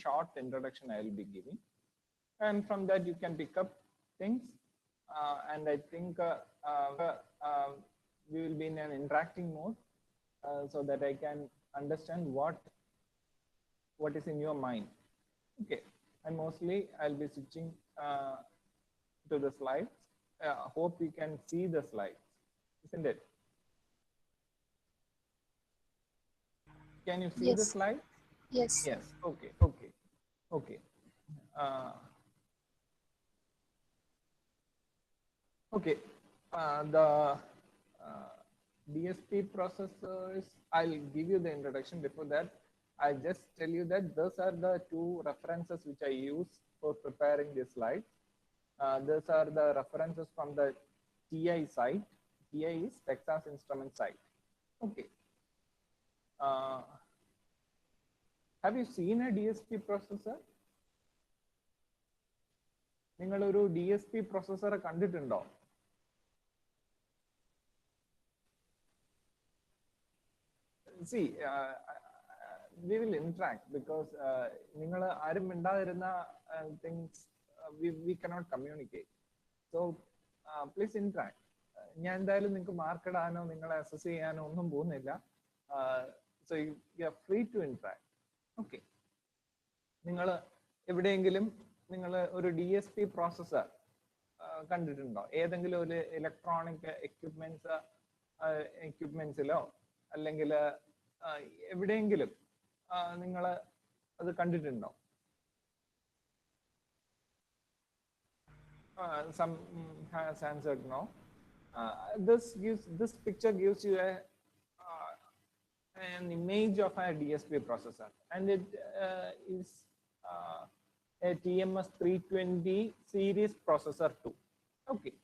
short introduction I will be giving, and from that you can pick up things. And I think we will be in an interacting mode, so that I can understand what is in your mind. Okay, and mostly I'll be switching to the slides. Hope you can see the slides, isn't it? Can you see the slide? Yes. Yes. Okay. Okay. Okay. The DSP processors, I'll give you the introduction. Before that, I'll just tell you that those are the two references which I use for preparing this slide. Those are the references from the TI site. TI is Texas Instruments site. Okay. Have you seen a DSP processor? നിങ്ങൾ ഒരു DSP processor കണ്ടിട്ടുണ്ടോ? See, we will interact because നിങ്ങൾ ആരും മിണ്ടാതിരുന്ന things we cannot communicate. So please interact. ഞാൻ എന്തായാലും നിങ്ങൾക്ക് mark ഇടാനോ നിങ്ങളെ assess ചെയ്യാനോ ഒന്നും പോകുന്നില്ല. So you are free to interact. Okay. നിങ്ങൾ എവിടെയെങ്കിലും നിങ്ങൾ ഒരു DSP പ്രോസസ്സർ കണ്ടിട്ടുണ്ടോ? ഏതെങ്കിലും ഒരു ഇലക്ട്രോണിക് എക്യുപ്മെന്റ്സിലോ അല്ലെങ്കിൽ എവിടെയെങ്കിലും നിങ്ങൾ അത് കണ്ടിട്ടുണ്ടോ? Some has answered no. This picture gives you an image of a DSP processor, and it is a TMS 320 series processor 2. Okay.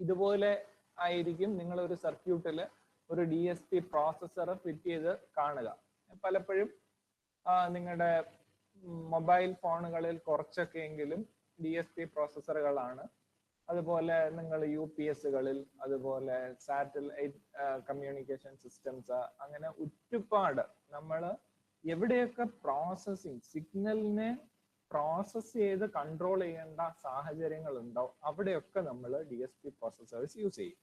ഇതുപോലെ ആയിരിക്കും നിങ്ങൾ ഒരു സർക്യൂട്ടിൽ ഒരു DSP പ്രോസസ്സർ ഫിറ്റ് ചെയ്ത് കാണുക. പലപ്പോഴും നിങ്ങളുടെ മൊബൈൽ ഫോണുകളിൽ കുറച്ചൊക്കെ എങ്കിലും DSP പ്രോസസ്സറുകളാണ്. അതുപോലെ നിങ്ങൾ UPSകളിൽ, അതുപോലെ സാറ്റലൈറ്റ് കമ്മ്യൂണിക്കേഷൻ സിസ്റ്റംസ്, അങ്ങനെ ഒരുപാട് നമ്മൾ എവിടെയൊക്കെ പ്രോസസ്സിങ് സിഗ്നലിനെ പ്രോസസ് ചെയ്ത് കൺട്രോൾ ചെയ്യേണ്ട സാഹചര്യങ്ങൾ ഉണ്ടോ അവിടെയൊക്കെ നമ്മൾ DSP പ്രോസസ്സേഴ്സ് യൂസ് ചെയ്യും.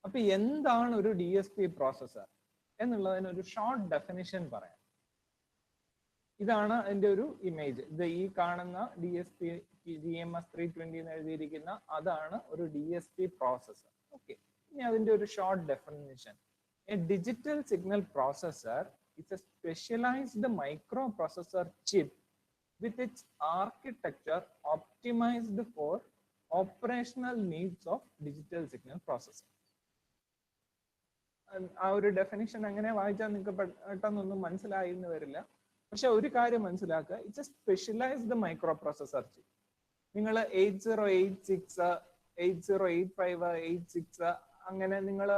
അപ്പൊ എന്താണ് ഒരു DSP പ്രോസസ്സർ എന്നുള്ളതിന് ഒരു ഷോർട്ട് ഡെഫിനിഷൻ പറയാം. ഇതാണ് അതിന്റെ ഒരു ഇമേജ്. ഇത് ഈ കാണുന്ന DSP TMS 320 എന്ന് എഴുതിയിരിക്കുന്ന അതാണ് ഒരു DSP പ്രോസസ്സർ. ഓക്കെ, ഇനി അതിന്റെ ഒരു short definition. A digital signal processor is a specialized microprocessor chip with its architecture optimized for operational needs of digital signal processing. ആ ഒരു ഡെഫിനിഷൻ അങ്ങനെ വായിച്ചാൽ നിങ്ങൾക്ക് പെട്ടെന്നൊന്നും മനസ്സിലായി എന്ന് വരില്ല. പക്ഷെ ഒരു കാര്യം മനസ്സിലാക്കുക, it's A specialised micro processor chip. നിങ്ങൾ 8086, 8085, 86 അങ്ങനെ നിങ്ങൾ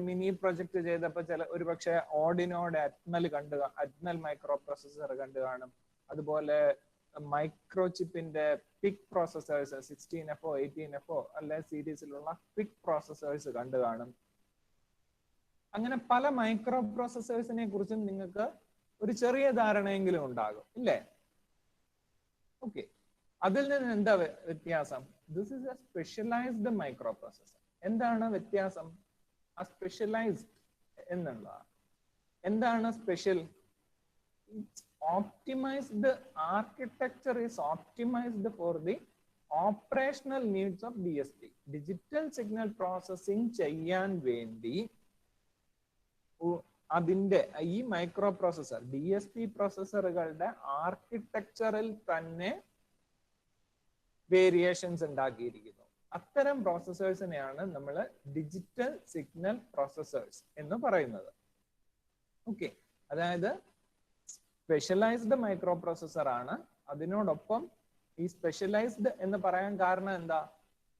മിനി പ്രൊജക്ട് ചെയ്തപ്പോൾ ഒരുപക്ഷെ ഓർഡിനോയുടെ അറ്റ്മൽ മൈക്രോ പ്രോസസർ കണ്ടു കാണും. അതുപോലെ മൈക്രോ ചിപ്പിന്റെ പിക് പ്രോസസേഴ്സ് 16FO, 18FO അല്ലെ സീരീസിലുള്ള പിക് പ്രോസസേഴ്സ് കണ്ടു കാണും. അങ്ങനെ പല മൈക്രോ പ്രോസസേഴ്സിനെ കുറിച്ചും നിങ്ങൾക്ക് ഒരു ചെറിയ ധാരണയെങ്കിലും ഉണ്ടാകും, ഇല്ലേ? ഓക്കെ, അതിൽ നിന്ന് എന്താ വ്യത്യാസം? This is A specialised micro processor. എന്താണ് വ്യത്യാസം? ആ സ്പെഷ്യലൈസ്ഡ് എന്നുള്ളതാണ്. എന്താണ് special? Optimised architecture is optimised for the operational needs of DSP. Digital signal processing ചെയ്യാൻ വേണ്ടി അതിന്റെ ഈ മൈക്രോ പ്രോസസർ DSP പ്രോസസറുകളുടെ ആർക്കിടെക്ചറിൽ തന്നെ വേരിയേഷൻസ് ഉണ്ടാക്കിയിരിക്കുന്നു. അത്തരം പ്രോസസേഴ്സിനെയാണ് നമ്മൾ ഡിജിറ്റൽ സിഗ്നൽ പ്രോസസേഴ്സ് എന്ന് പറയുന്നത്. ഓക്കെ, അതായത് സ്പെഷ്യലൈസ്ഡ് മൈക്രോ പ്രോസസർ ആണ്. അതിനോടൊപ്പം ഈ സ്പെഷ്യലൈസ്ഡ് എന്ന് പറയാൻ കാരണം എന്താ?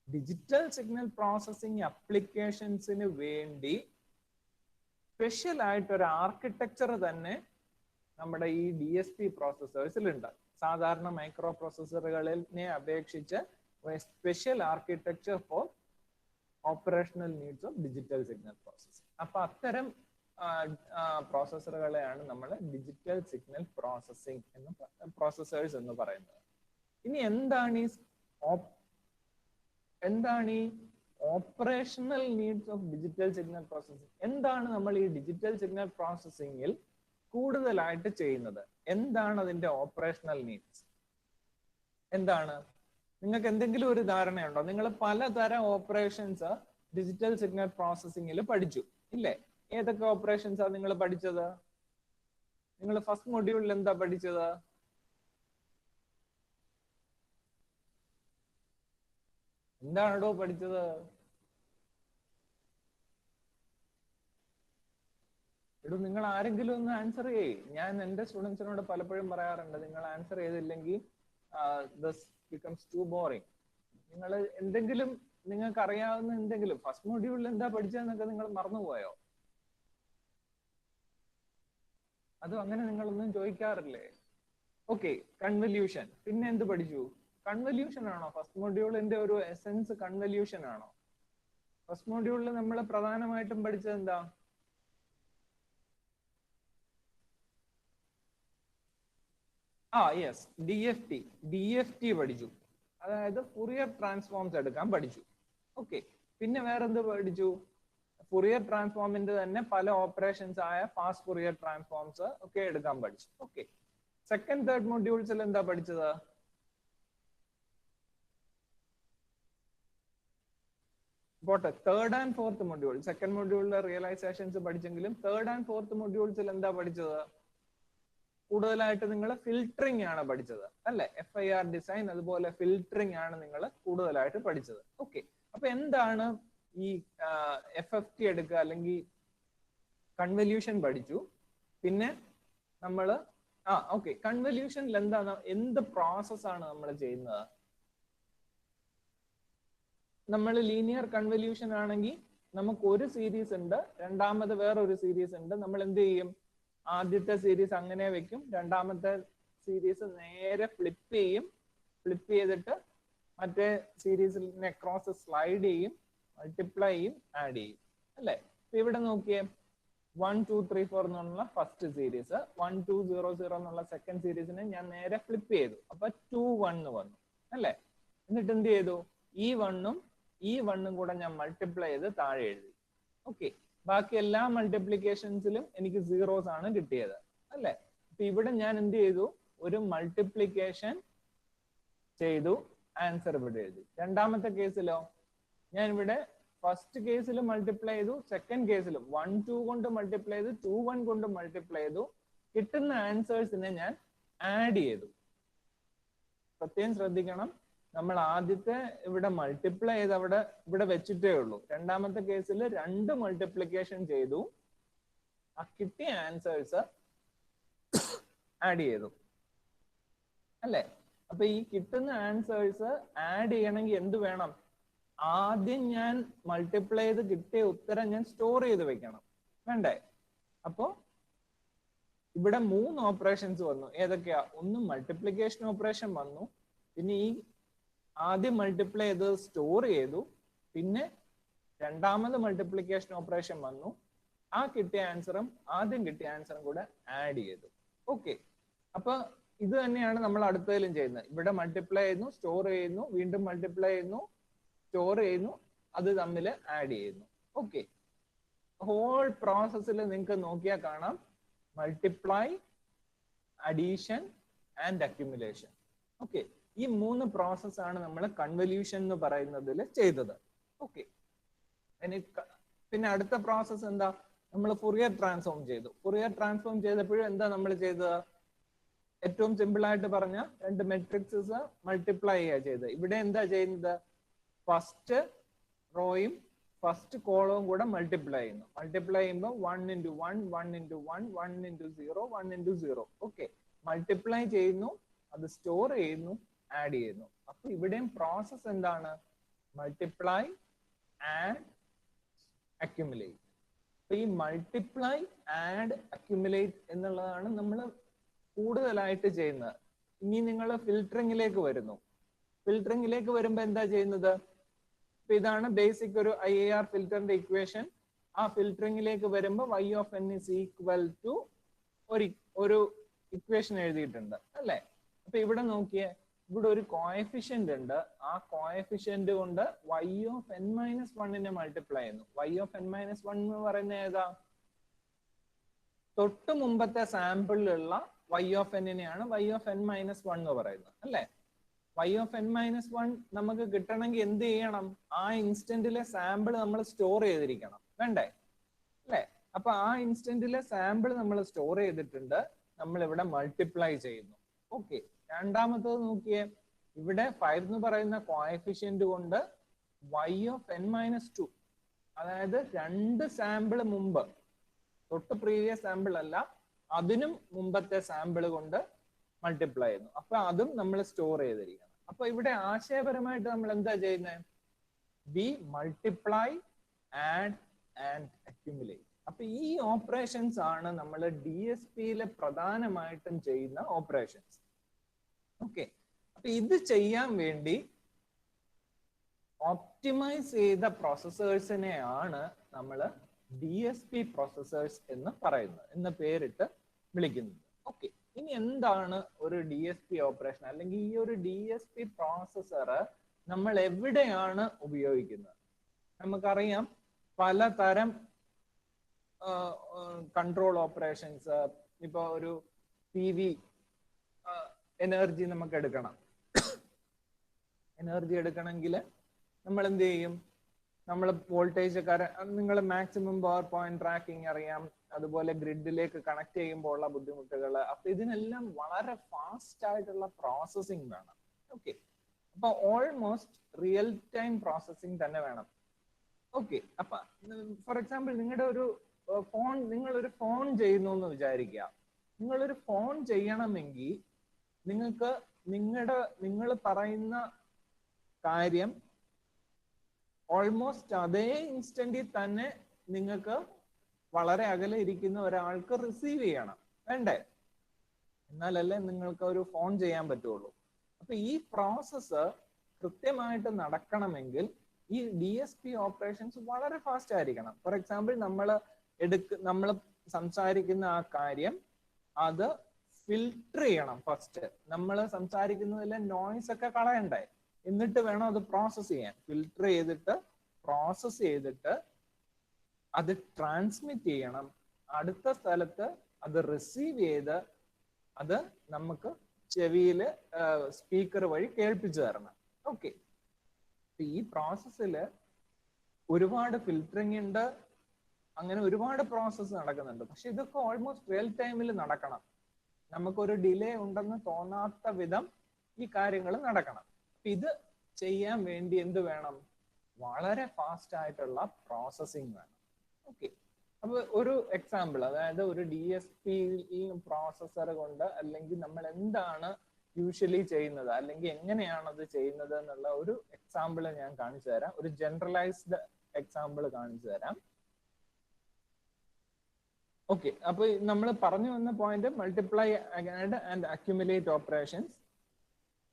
ഡിജിറ്റൽ സിഗ്നൽ പ്രോസസ്സിംഗ് അപ്ലിക്കേഷൻസിന് വേണ്ടി സ്പെഷ്യൽ ആയിട്ട് ഒരു ആർക്കിടെക്ചർ തന്നെ നമ്മുടെ ഈ DSP പ്രോസസേഴ്സിലുണ്ട്. സാധാരണ മൈക്രോ പ്രോസസറുകളിനെ അപേക്ഷിച്ച് special architecture for operational needs of digital signal processing. അപ്പൊ അത്തരം പ്രോസസ്സറുകളെയാണ് നമ്മൾ ഡിജിറ്റൽ സിഗ്നൽ പ്രോസസ്സിംഗ് പ്രോസസ്സേഴ്സ് എന്ന് പറയുന്നത്. ഇനി എന്താണ് ഈ operational needs of digital signal processing? എന്താണ് നമ്മൾ ഈ ഡിജിറ്റൽ സിഗ്നൽ പ്രോസസ്സിംഗിൽ കൂടുതലായിട്ട് ചെയ്യുന്നത്? എന്താണ് അതിന്റെ ഓപ്പറേഷണൽ നീഡ്സ്? എന്താണ്? നിങ്ങൾക്ക് എന്തെങ്കിലും ഒരു ധാരണയുണ്ടോ? നിങ്ങൾ പലതരം ഓപ്പറേഷൻസ് ഡിജിറ്റൽ സിഗ്നൽ പ്രോസസ്സിംഗിൽ പഠിച്ചു ഇല്ലേ? ഏതൊക്കെ ഓപ്പറേഷൻസ് ആണ് നിങ്ങൾ പഠിച്ചത്? നിങ്ങൾ ഫസ്റ്റ് മൊഡ്യൂളിൽ എന്താ പഠിച്ചത്? എന്താണോ പഠിച്ചത്? എടോ നിങ്ങൾ ആരെങ്കിലും ഒന്ന് ആൻസർ ചെയ്യേ. ഞാൻ എന്റെ സ്റ്റുഡൻസിനോട് പലപ്പോഴും പറയാറുണ്ട്, നിങ്ങൾ ആൻസർ ചെയ്തില്ലെങ്കിൽ ദിസ് ബിക്കംസ് ടു ബോറിംഗ്. നിങ്ങൾ എന്തെങ്കിലും നിങ്ങൾക്ക് അറിയാവുന്ന എന്തെങ്കിലും ഫസ്റ്റ് മൊഡ്യൂളിൽ എന്താ പഠിച്ചതെന്നൊക്കെ നിങ്ങൾ മറന്നുപോയോ? അതോ അങ്ങനെ നിങ്ങളൊന്നും ചോദിക്കാറില്ലേ? Okay, convolution. പിന്നെ എന്ത് പഠിച്ചു? കൺവല്യൂഷൻ ആണോ ഫസ്റ്റ് മൊഡ്യൂളിന്റെ ഒരു എസെൻസ്? കൺവല്യൂഷൻ ആണോ? ഫസ്റ്റ് മൊഡ്യൂളിൽ നമ്മൾ പ്രധാനമായിട്ടും പഠിച്ചത് എന്താ? യെസ്, DFT പഠിച്ചു. അതായത് ഫുറിയർ ട്രാൻസ്ഫോംസ് എടുക്കാൻ പഠിച്ചു. ഓക്കെ, പിന്നെ വേറെന്ത് പഠിച്ചു? ഫുറിയർ ട്രാൻസ്ഫോമിന്റെ തന്നെ പല ഓപ്പറേഷൻസ് ആയ ഫാസ്റ്റ് ഫുറിയർ ട്രാൻസ്ഫോംസ് ഒക്കെ എടുക്കാൻ പഠിച്ചു. ഓക്കെ, സെക്കൻഡ് തേർഡ് മൊഡ്യൂൾസിൽ എന്താ പഠിച്ചത്? പോട്ടെ, third and fourth module. Second മൊഡ്യൂളിലെ റിയലൈസേഷൻസ് പഠിച്ചെങ്കിലും തേർഡ് ആൻഡ് ഫോർത്ത് മൊഡ്യൂൾസിൽ എന്താ പഠിച്ചത്? കൂടുതലായിട്ട് നിങ്ങൾ ഫിൽറ്ററിംഗ് ആണ് പഠിച്ചത് അല്ലെ? FIR ഡിസൈൻ അതുപോലെ ഫിൽറ്ററിംഗ് ആണ് നിങ്ങൾ കൂടുതലായിട്ട് പഠിച്ചത്. ഓക്കെ, അപ്പൊ എന്താണ് ഈ FFT എടുക്കുക അല്ലെങ്കിൽ കൺവല്യൂഷൻ പഠിച്ചു. പിന്നെ നമ്മൾ ഓക്കെ, കൺവല്യൂഷനിൽ എന്താണ്, എന്ത് പ്രോസസ് ആണ് നമ്മൾ ചെയ്യുന്നത്? നമ്മൾ ലീനിയർ കൺവല്യൂഷൻ ആണെങ്കിൽ നമുക്ക് ഒരു സീരീസ് ഉണ്ട്, രണ്ടാമത് വേറൊരു സീരീസ് ഉണ്ട്. നമ്മൾ എന്ത് ചെയ്യും? ആദ്യത്തെ സീരീസ് അങ്ങനെ വെക്കും, രണ്ടാമത്തെ സീരീസ് നേരെ ഫ്ലിപ്പ് ചെയ്യും. ഫ്ലിപ്പ് ചെയ്തിട്ട് മറ്റേ സീരീസിനെ ക്രോസ് സ്ലൈഡ് ചെയ്യും, മൾട്ടിപ്ലൈ ചെയ്യും, ആഡ് ചെയ്യും അല്ലെ? ഇവിടെ നോക്കിയേ, 1 2 3 4 എന്നുള്ള ഫസ്റ്റ് സീരീസ്, 1 2 0 0 എന്നുള്ള സെക്കൻഡ് സീരീസിനെ ഞാൻ നേരെ ഫ്ലിപ്പ് ചെയ്തു. അപ്പൊ 2 1 വന്നു അല്ലെ? എന്നിട്ട് എന്ത് ചെയ്തു? ഈ 1ഉം ഈ 1ഉം കൂടെ ഞാൻ മൾട്ടിപ്ലൈ ചെയ്ത് താഴെ എഴുതി. ഓക്കെ, ബാക്കി എല്ലാ മൾട്ടിപ്ലിക്കേഷൻസിലും എനിക്ക് സീറോസ് ആണ് കിട്ടിയത് അല്ലെ? അപ്പൊ ഇവിടെ ഞാൻ എന്ത് ചെയ്തു? ഒരു മൾട്ടിപ്ലിക്കേഷൻ ചെയ്തു, ആൻസർ ഇവിടെ എഴുതി. രണ്ടാമത്തെ കേസിലോ ഞാൻ ഇവിടെ ഫസ്റ്റ് കേസിൽ മൾട്ടിപ്ലൈ ചെയ്തു, സെക്കൻഡ് കേസിലും 1 2 കൊണ്ട് മൾട്ടിപ്ലൈ ചെയ്തു, 2 1 കൊണ്ട് മൾട്ടിപ്ലൈ ചെയ്തു. കിട്ടുന്ന ആൻസേഴ്സിനെ ഞാൻ ആഡ് ചെയ്തു. പ്രത്യേകം ശ്രദ്ധിക്കണം, നമ്മൾ ആദ്യത്തെ ഇവിടെ മൾട്ടിപ്ലൈ ചെയ്ത് ഇവിടെ വെച്ചിട്ടേ ഉള്ളൂ. രണ്ടാമത്തെ കേസിൽ 2 മൾട്ടിപ്ലിക്കേഷൻ ചെയ്തു, ആ കിട്ടിയ ആൻസേഴ്സ് ആഡ് ചെയ്തു അല്ലെ? അപ്പൊ ഈ കിട്ടുന്ന ആൻസേഴ്സ് ആഡ് ചെയ്യണമെങ്കിൽ എന്ത് വേണം? ആദ്യം ഞാൻ മൾട്ടിപ്ലൈ ചെയ്ത് കിട്ടിയ ഉത്തരം ഞാൻ സ്റ്റോർ ചെയ്ത് വെക്കണം, വേണ്ടേ? അപ്പോ ഇവിടെ 3 ഓപ്പറേഷൻസ് വന്നു. ഏതൊക്കെയാ? ഒന്ന് മൾട്ടിപ്ലിക്കേഷൻ ഓപ്പറേഷൻ വന്നു, പിന്നെ ഈ ആദ്യം മൾട്ടിപ്ലൈ ചെയ്ത് സ്റ്റോർ ചെയ്തു, പിന്നെ രണ്ടാമത് മൾട്ടിപ്ലിക്കേഷൻ ഓപ്പറേഷൻ വന്നു, ആ കിട്ടിയ ആൻസറും ആദ്യം കിട്ടിയ ആൻസറും കൂടെ ആഡ് ചെയ്തു. ഓക്കെ, അപ്പൊ ഇത് തന്നെയാണ് നമ്മൾ അടുത്തതിലും ചെയ്യുന്നത്. ഇവിടെ മൾട്ടിപ്ലൈ ചെയ്യുന്നു, സ്റ്റോർ ചെയ്യുന്നു, വീണ്ടും മൾട്ടിപ്ലൈ ചെയ്യുന്നു, സ്റ്റോർ ചെയ്യുന്നു, അത് തമ്മിൽ ആഡ് ചെയ്യുന്നു. ഓക്കെ, ഹോൾ പ്രോസസ്സിൽ നിങ്ങൾക്ക് നോക്കിയാൽ കാണാം multiply, addition and accumulation. Okay, ഈ 3 പ്രോസസ് ആണ് നമ്മൾ കൺവല്യൂഷൻ എന്ന് പറയുന്നതിൽ ചെയ്തത്. ഓക്കെ, പിന്നെ അടുത്ത പ്രോസസ് എന്താ? നമ്മൾ ഫുറിയർ ട്രാൻസ്ഫോം ചെയ്തു. ഫുറിയർ ട്രാൻസ്ഫോം ചെയ്തപ്പോഴും എന്താ നമ്മൾ ചെയ്തത്? ഏറ്റവും സിമ്പിൾ ആയിട്ട് പറഞ്ഞ 2 മെട്രിക്സസ് മൾട്ടിപ്ലൈ ചെയ്യുക ചെയ്തത്. ഇവിടെ എന്താ ചെയ്യുന്നത്? ഫസ്റ്റ് റോയും ഫസ്റ്റ് കോളവും കൂടെ മൾട്ടിപ്ലൈ ചെയ്യുന്നു. മൾട്ടിപ്ലൈ ചെയ്യുമ്പോൾ 1 into 1 1 into 1 1 into 0 1 into 0. Okay, multiply ചെയ്യുന്നു, അത് സ്റ്റോർ ചെയ്യുന്നു, ആഡ് ചെയ്യുന്നു. അപ്പൊ ഇവിടെയും പ്രോസസ് എന്താണ്? Multiply, add, accumulate. അപ്പൊ ഈ മൾട്ടിപ്ലൈ, ആഡ്, അക്യുമുലേറ്റ് എന്നുള്ളതാണ് നമ്മൾ കൂടുതലായിട്ട് ചെയ്യുന്നത്. ഇനി നിങ്ങൾ ഫിൽറ്ററിംഗിലേക്ക് വരുന്നു. ഫിൽറ്ററിംഗിലേക്ക് വരുമ്പോൾ എന്താ ചെയ്യുന്നത്? ഇതാണ് ബേസിക് ഒരു IIR ഫിൽറ്ററിന്റെ ഇക്വേഷൻ. ആ ഫിൽറ്ററിംഗിലേക്ക് വരുമ്പോൾ y of n is equal to ഒരു ഇക്വേഷൻ എഴുതിയിട്ടുണ്ട് അല്ലേ? അപ്പൊ ഇവിടെ നോക്കിയേ, ഇവിടെ ഒരു കോഎഫിഷ്യന്റ് ഉണ്ട്. ആ കോഎഫിഷ്യന്റ് കൊണ്ട് y ഓഫ് n മൈനസ് വണ്ണിനെ മൾട്ടിപ്ലൈ ചെയ്യുന്നു. y of n minus one എന്ന് പറയുന്നത് ഏതാ? തൊട്ട് മുമ്പത്തെ സാമ്പിളിലുള്ള y ഓഫ് n നെയാണ് y of n minus one എന്ന് പറയുന്നത് അല്ലേ? y of n minus one നമുക്ക് കിട്ടണമെങ്കിൽ എന്ത് ചെയ്യണം? ആ ഇൻസ്റ്റന്റിലെ സാമ്പിൾ നമ്മൾ സ്റ്റോർ ചെയ്തിരിക്കണം, വേണ്ടേ? അല്ലേ? അപ്പൊ ആ ഇൻസ്റ്റന്റിലെ സാമ്പിൾ നമ്മൾ സ്റ്റോർ ചെയ്തിട്ടുണ്ട്, നമ്മൾ ഇവിടെ മൾട്ടിപ്ലൈ ചെയ്യുന്നു. ഓക്കെ, രണ്ടാമത്തത് നോക്കിയേ, ഇവിടെ 5 എന്ന് പറയുന്ന കോഎഫിഷ്യന്റ് കൊണ്ട് y of n minus two, അതായത് 2 സാമ്പിൾ മുമ്പ്, തൊട്ട് പ്രീവിയസ് സാമ്പിൾ അല്ല, അതിനും മുമ്പത്തെ സാമ്പിൾ കൊണ്ട് മൾട്ടിപ്ലൈ ചെയ്യുന്നു. അപ്പൊ അതും നമ്മൾ സ്റ്റോർ ചെയ്തിരിക്കണം. അപ്പൊ ഇവിടെ ആശയപരമായിട്ട് നമ്മൾ എന്താ ചെയ്യുന്നത്? We multiply, add and accumulate. അപ്പൊ ഈ ഓപ്പറേഷൻസ് ആണ് നമ്മൾ DSPയിൽ പ്രധാനമായിട്ടും ചെയ്യുന്ന ഓപ്പറേഷൻസ്. ഓക്കെ, അപ്പൊ ഇത് ചെയ്യാൻ വേണ്ടി ഓപ്റ്റിമൈസ് ചെയ്ത പ്രോസസ്സേഴ്സിനെയാണ് നമ്മൾ DSP പ്രോസസ്സേഴ്സ് എന്ന് പറയുന്നത്, എന്ന പേരിട്ട് വിളിക്കുന്നത്. ഓക്കെ, ഇനി എന്താണ് ഒരു DSP ഓപ്പറേഷൻ, അല്ലെങ്കിൽ ഈ ഒരു DSP പ്രോസസ്സർ നമ്മൾ എവിടെയാണ് ഉപയോഗിക്കുന്നത്? നമുക്കറിയാം പലതരം കൺട്രോൾ ഓപ്പറേഷൻസ്. ഇപ്പൊ ഒരു PV എനർജി നമുക്ക് എടുക്കണം. എനർജി എടുക്കണമെങ്കിൽ നമ്മൾ എന്ത് ചെയ്യും? നമ്മൾ വോൾട്ടേജ്, നിങ്ങൾ മാക്സിമം പവർ പോയിന്റ് ട്രാക്കിംഗ് അറിയാം, അതുപോലെ ഗ്രിഡിലേക്ക് കണക്ട് ചെയ്യുമ്പോൾ ഉള്ള ബുദ്ധിമുട്ടുകൾ. അപ്പൊ ഇതിനെല്ലാം വളരെ ഫാസ്റ്റ് ആയിട്ടുള്ള പ്രോസസ്സിംഗ് വേണം. ഓക്കെ, അപ്പൊ ഓൾമോസ്റ്റ് റിയൽ ടൈം പ്രോസസ്സിംഗ് തന്നെ വേണം. ഓക്കെ, അപ്പൊ ഫോർ എക്സാമ്പിൾ നിങ്ങളുടെ ഒരു ഫോൺ, നിങ്ങളൊരു ഫോൺ ചെയ്യുന്നു എന്ന് വിചാരിക്കുക. നിങ്ങളൊരു ഫോൺ ചെയ്യണമെങ്കിൽ നിങ്ങൾക്ക് നിങ്ങൾ പറയുന്ന കാര്യം ഓൾമോസ്റ്റ് അതേ ഇൻസ്റ്റന്റിൽ തന്നെ നിങ്ങൾക്ക് വളരെ അകലെ ഇരിക്കുന്ന ഒരാൾക്ക് റിസീവ് ചെയ്യണം, വേണ്ടേ? എന്നാലല്ലേ നിങ്ങൾക്ക് ഒരു ഫോൺ ചെയ്യാൻ പറ്റുള്ളൂ. അപ്പൊ ഈ പ്രോസസ്സ് കൃത്യമായിട്ട് നടക്കണമെങ്കിൽ ഈ DSP ഓപ്പറേഷൻസ് വളരെ ഫാസ്റ്റ് ആയിരിക്കണം. ഫോർ എക്സാമ്പിൾ നമ്മൾ സംസാരിക്കുന്ന ആ കാര്യം അത് ഫിൽട്ടർ ചെയ്യണം. ഫസ്റ്റ് നമ്മൾ സംസാരിക്കുന്നതിലെ നോയ്സ് ഒക്കെ കളയണ്ടേ, എന്നിട്ട് വേണം അത് പ്രോസസ് ചെയ്യാൻ. ഫിൽട്ടർ ചെയ്തിട്ട് പ്രോസസ് ചെയ്തിട്ട് അത് ട്രാൻസ്മിറ്റ് ചെയ്യണം, അടുത്ത സ്ഥലത്ത് അത് റിസീവ് ചെയ്ത് അത് നമുക്ക് ചെവിയിൽ സ്പീക്കർ വഴി കേൾപ്പിച്ചു തരണം. ഓക്കെ, ഈ പ്രോസസ്സിൽ ഒരുപാട് ഫിൽറ്ററിംഗ് ഉണ്ട്, അങ്ങനെ ഒരുപാട് പ്രോസസ്സ് നടക്കുന്നുണ്ട്. പക്ഷെ ഇതൊക്കെ ഓൾമോസ്റ്റ് റിയൽ ടൈമിൽ നടക്കണം. നമുക്കൊരു ഡിലേ ഉണ്ടെന്ന് തോന്നാത്ത വിധം ഈ കാര്യങ്ങൾ നടക്കണം. ഇത് ചെയ്യാൻ വേണ്ടി എന്ത് വേണം? വളരെ ഫാസ്റ്റ് ആയിട്ടുള്ള പ്രോസസ്സിംഗ് വേണം. ഓക്കെ, അപ്പൊ ഒരു എക്സാമ്പിൾ, അതായത് ഒരു DSP പ്രോസസ്സർ കൊണ്ട് അല്ലെങ്കിൽ നമ്മൾ എന്താണ് യൂഷ്വലി ചെയ്യുന്നത്, അല്ലെങ്കിൽ എങ്ങനെയാണ് അത് ചെയ്യുന്നത് എന്നുള്ള ഒരു എക്സാമ്പിൾ ഞാൻ കാണിച്ചു തരാം. ഒരു ജനറലൈസ്ഡ് എക്സാമ്പിൾ കാണിച്ചു തരാം. ഓക്കെ, അപ്പൊ നമ്മൾ പറഞ്ഞു വന്ന point multiply, add and accumulate operations.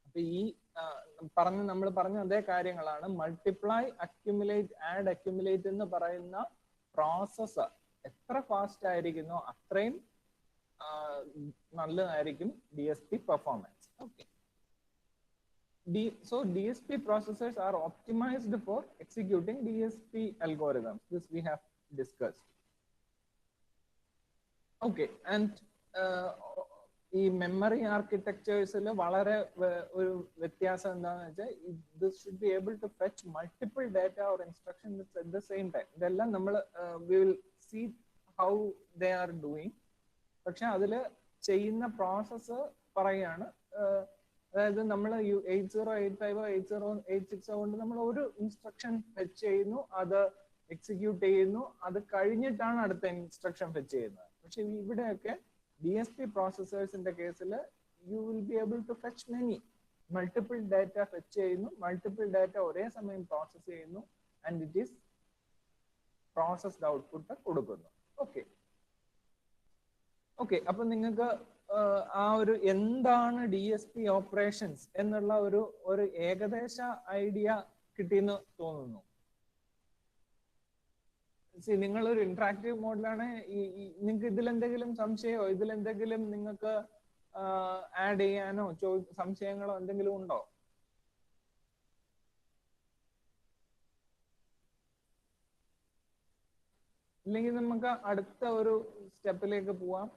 അപ്പൊ ഈ നമ്മൾ പറഞ്ഞ അതേ കാര്യങ്ങളാണ്. മൾട്ടിപ്ലൈ, അക്യുമുലേറ്റ്, ആഡ്, അക്യുമുലേറ്റ് എന്ന് പറയുന്ന പ്രോസസ്സ് എത്ര ഫാസ്റ്റ് ആയിരിക്കുന്നോ അത്രയും നല്ലതായിരിക്കും DSP performance. Okay, so DSP processors are optimized for executing DSP algorithms. This we have discussed. Okay, and ഈ മെമ്മറി ആർക്കിടെക്ചേഴ്സിൽ വളരെ ഒരു വ്യത്യാസം എന്താണെന്ന് വെച്ചാൽ, this should be able to fetch multiple data or instructions at the same time. ഇതെല്ലാം നമ്മൾ we will see how they are doing. പക്ഷെ അതിൽ ചെയ്യുന്ന പ്രോസസ്സ് പറയാണ്, അതായത് നമ്മൾ 8085 8086 കൊണ്ട് നമ്മൾ ഒരു ഇൻസ്ട്രക്ഷൻ ഫെച്ച് ചെയ്യുന്നു, അത് എക്സിക്യൂട്ട് ചെയ്യുന്നു, അത് കഴിഞ്ഞിട്ടാണ് അടുത്ത ഇൻസ്ട്രക്ഷൻ ഫെച്ച് ചെയ്യുന്നത്. പക്ഷെ ഇവിടെയൊക്കെ DSP പ്രോസസ്സേഴ്സിന്റെ കേസിൽ you will be able to fetch many multiple data fetch ചെയ്യുന്നു, മൾട്ടിപ്പിൾ ഡാറ്റ ഒരേ സമയം പ്രോസസ് ചെയ്യുന്നു, and it is processed output കൊടുക്കുന്നു. ഓക്കെ, ഓക്കെ, അപ്പൊ നിങ്ങൾക്ക് ആ ഒരു എന്താണ് DSP ഓപ്പറേഷൻസ് എന്നുള്ള ഒരു ഏകദേശ ഐഡിയ കിട്ടിയെന്ന് തോന്നുന്നു. നിങ്ങൾ ഒരു ഇന്ററാക്റ്റീവ് മോഡിലാണ്. നിങ്ങൾക്ക് ഇതിലെന്തെങ്കിലും സംശയമോ ഇതിലെന്തെങ്കിലും നിങ്ങൾക്ക് ആഡ് ചെയ്യാനോ സംശയങ്ങളോ എന്തെങ്കിലും ഉണ്ടോ? ഇല്ലെങ്കിൽ നമുക്ക് അടുത്ത ഒരു സ്റ്റെപ്പിലേക്ക് പോവാം.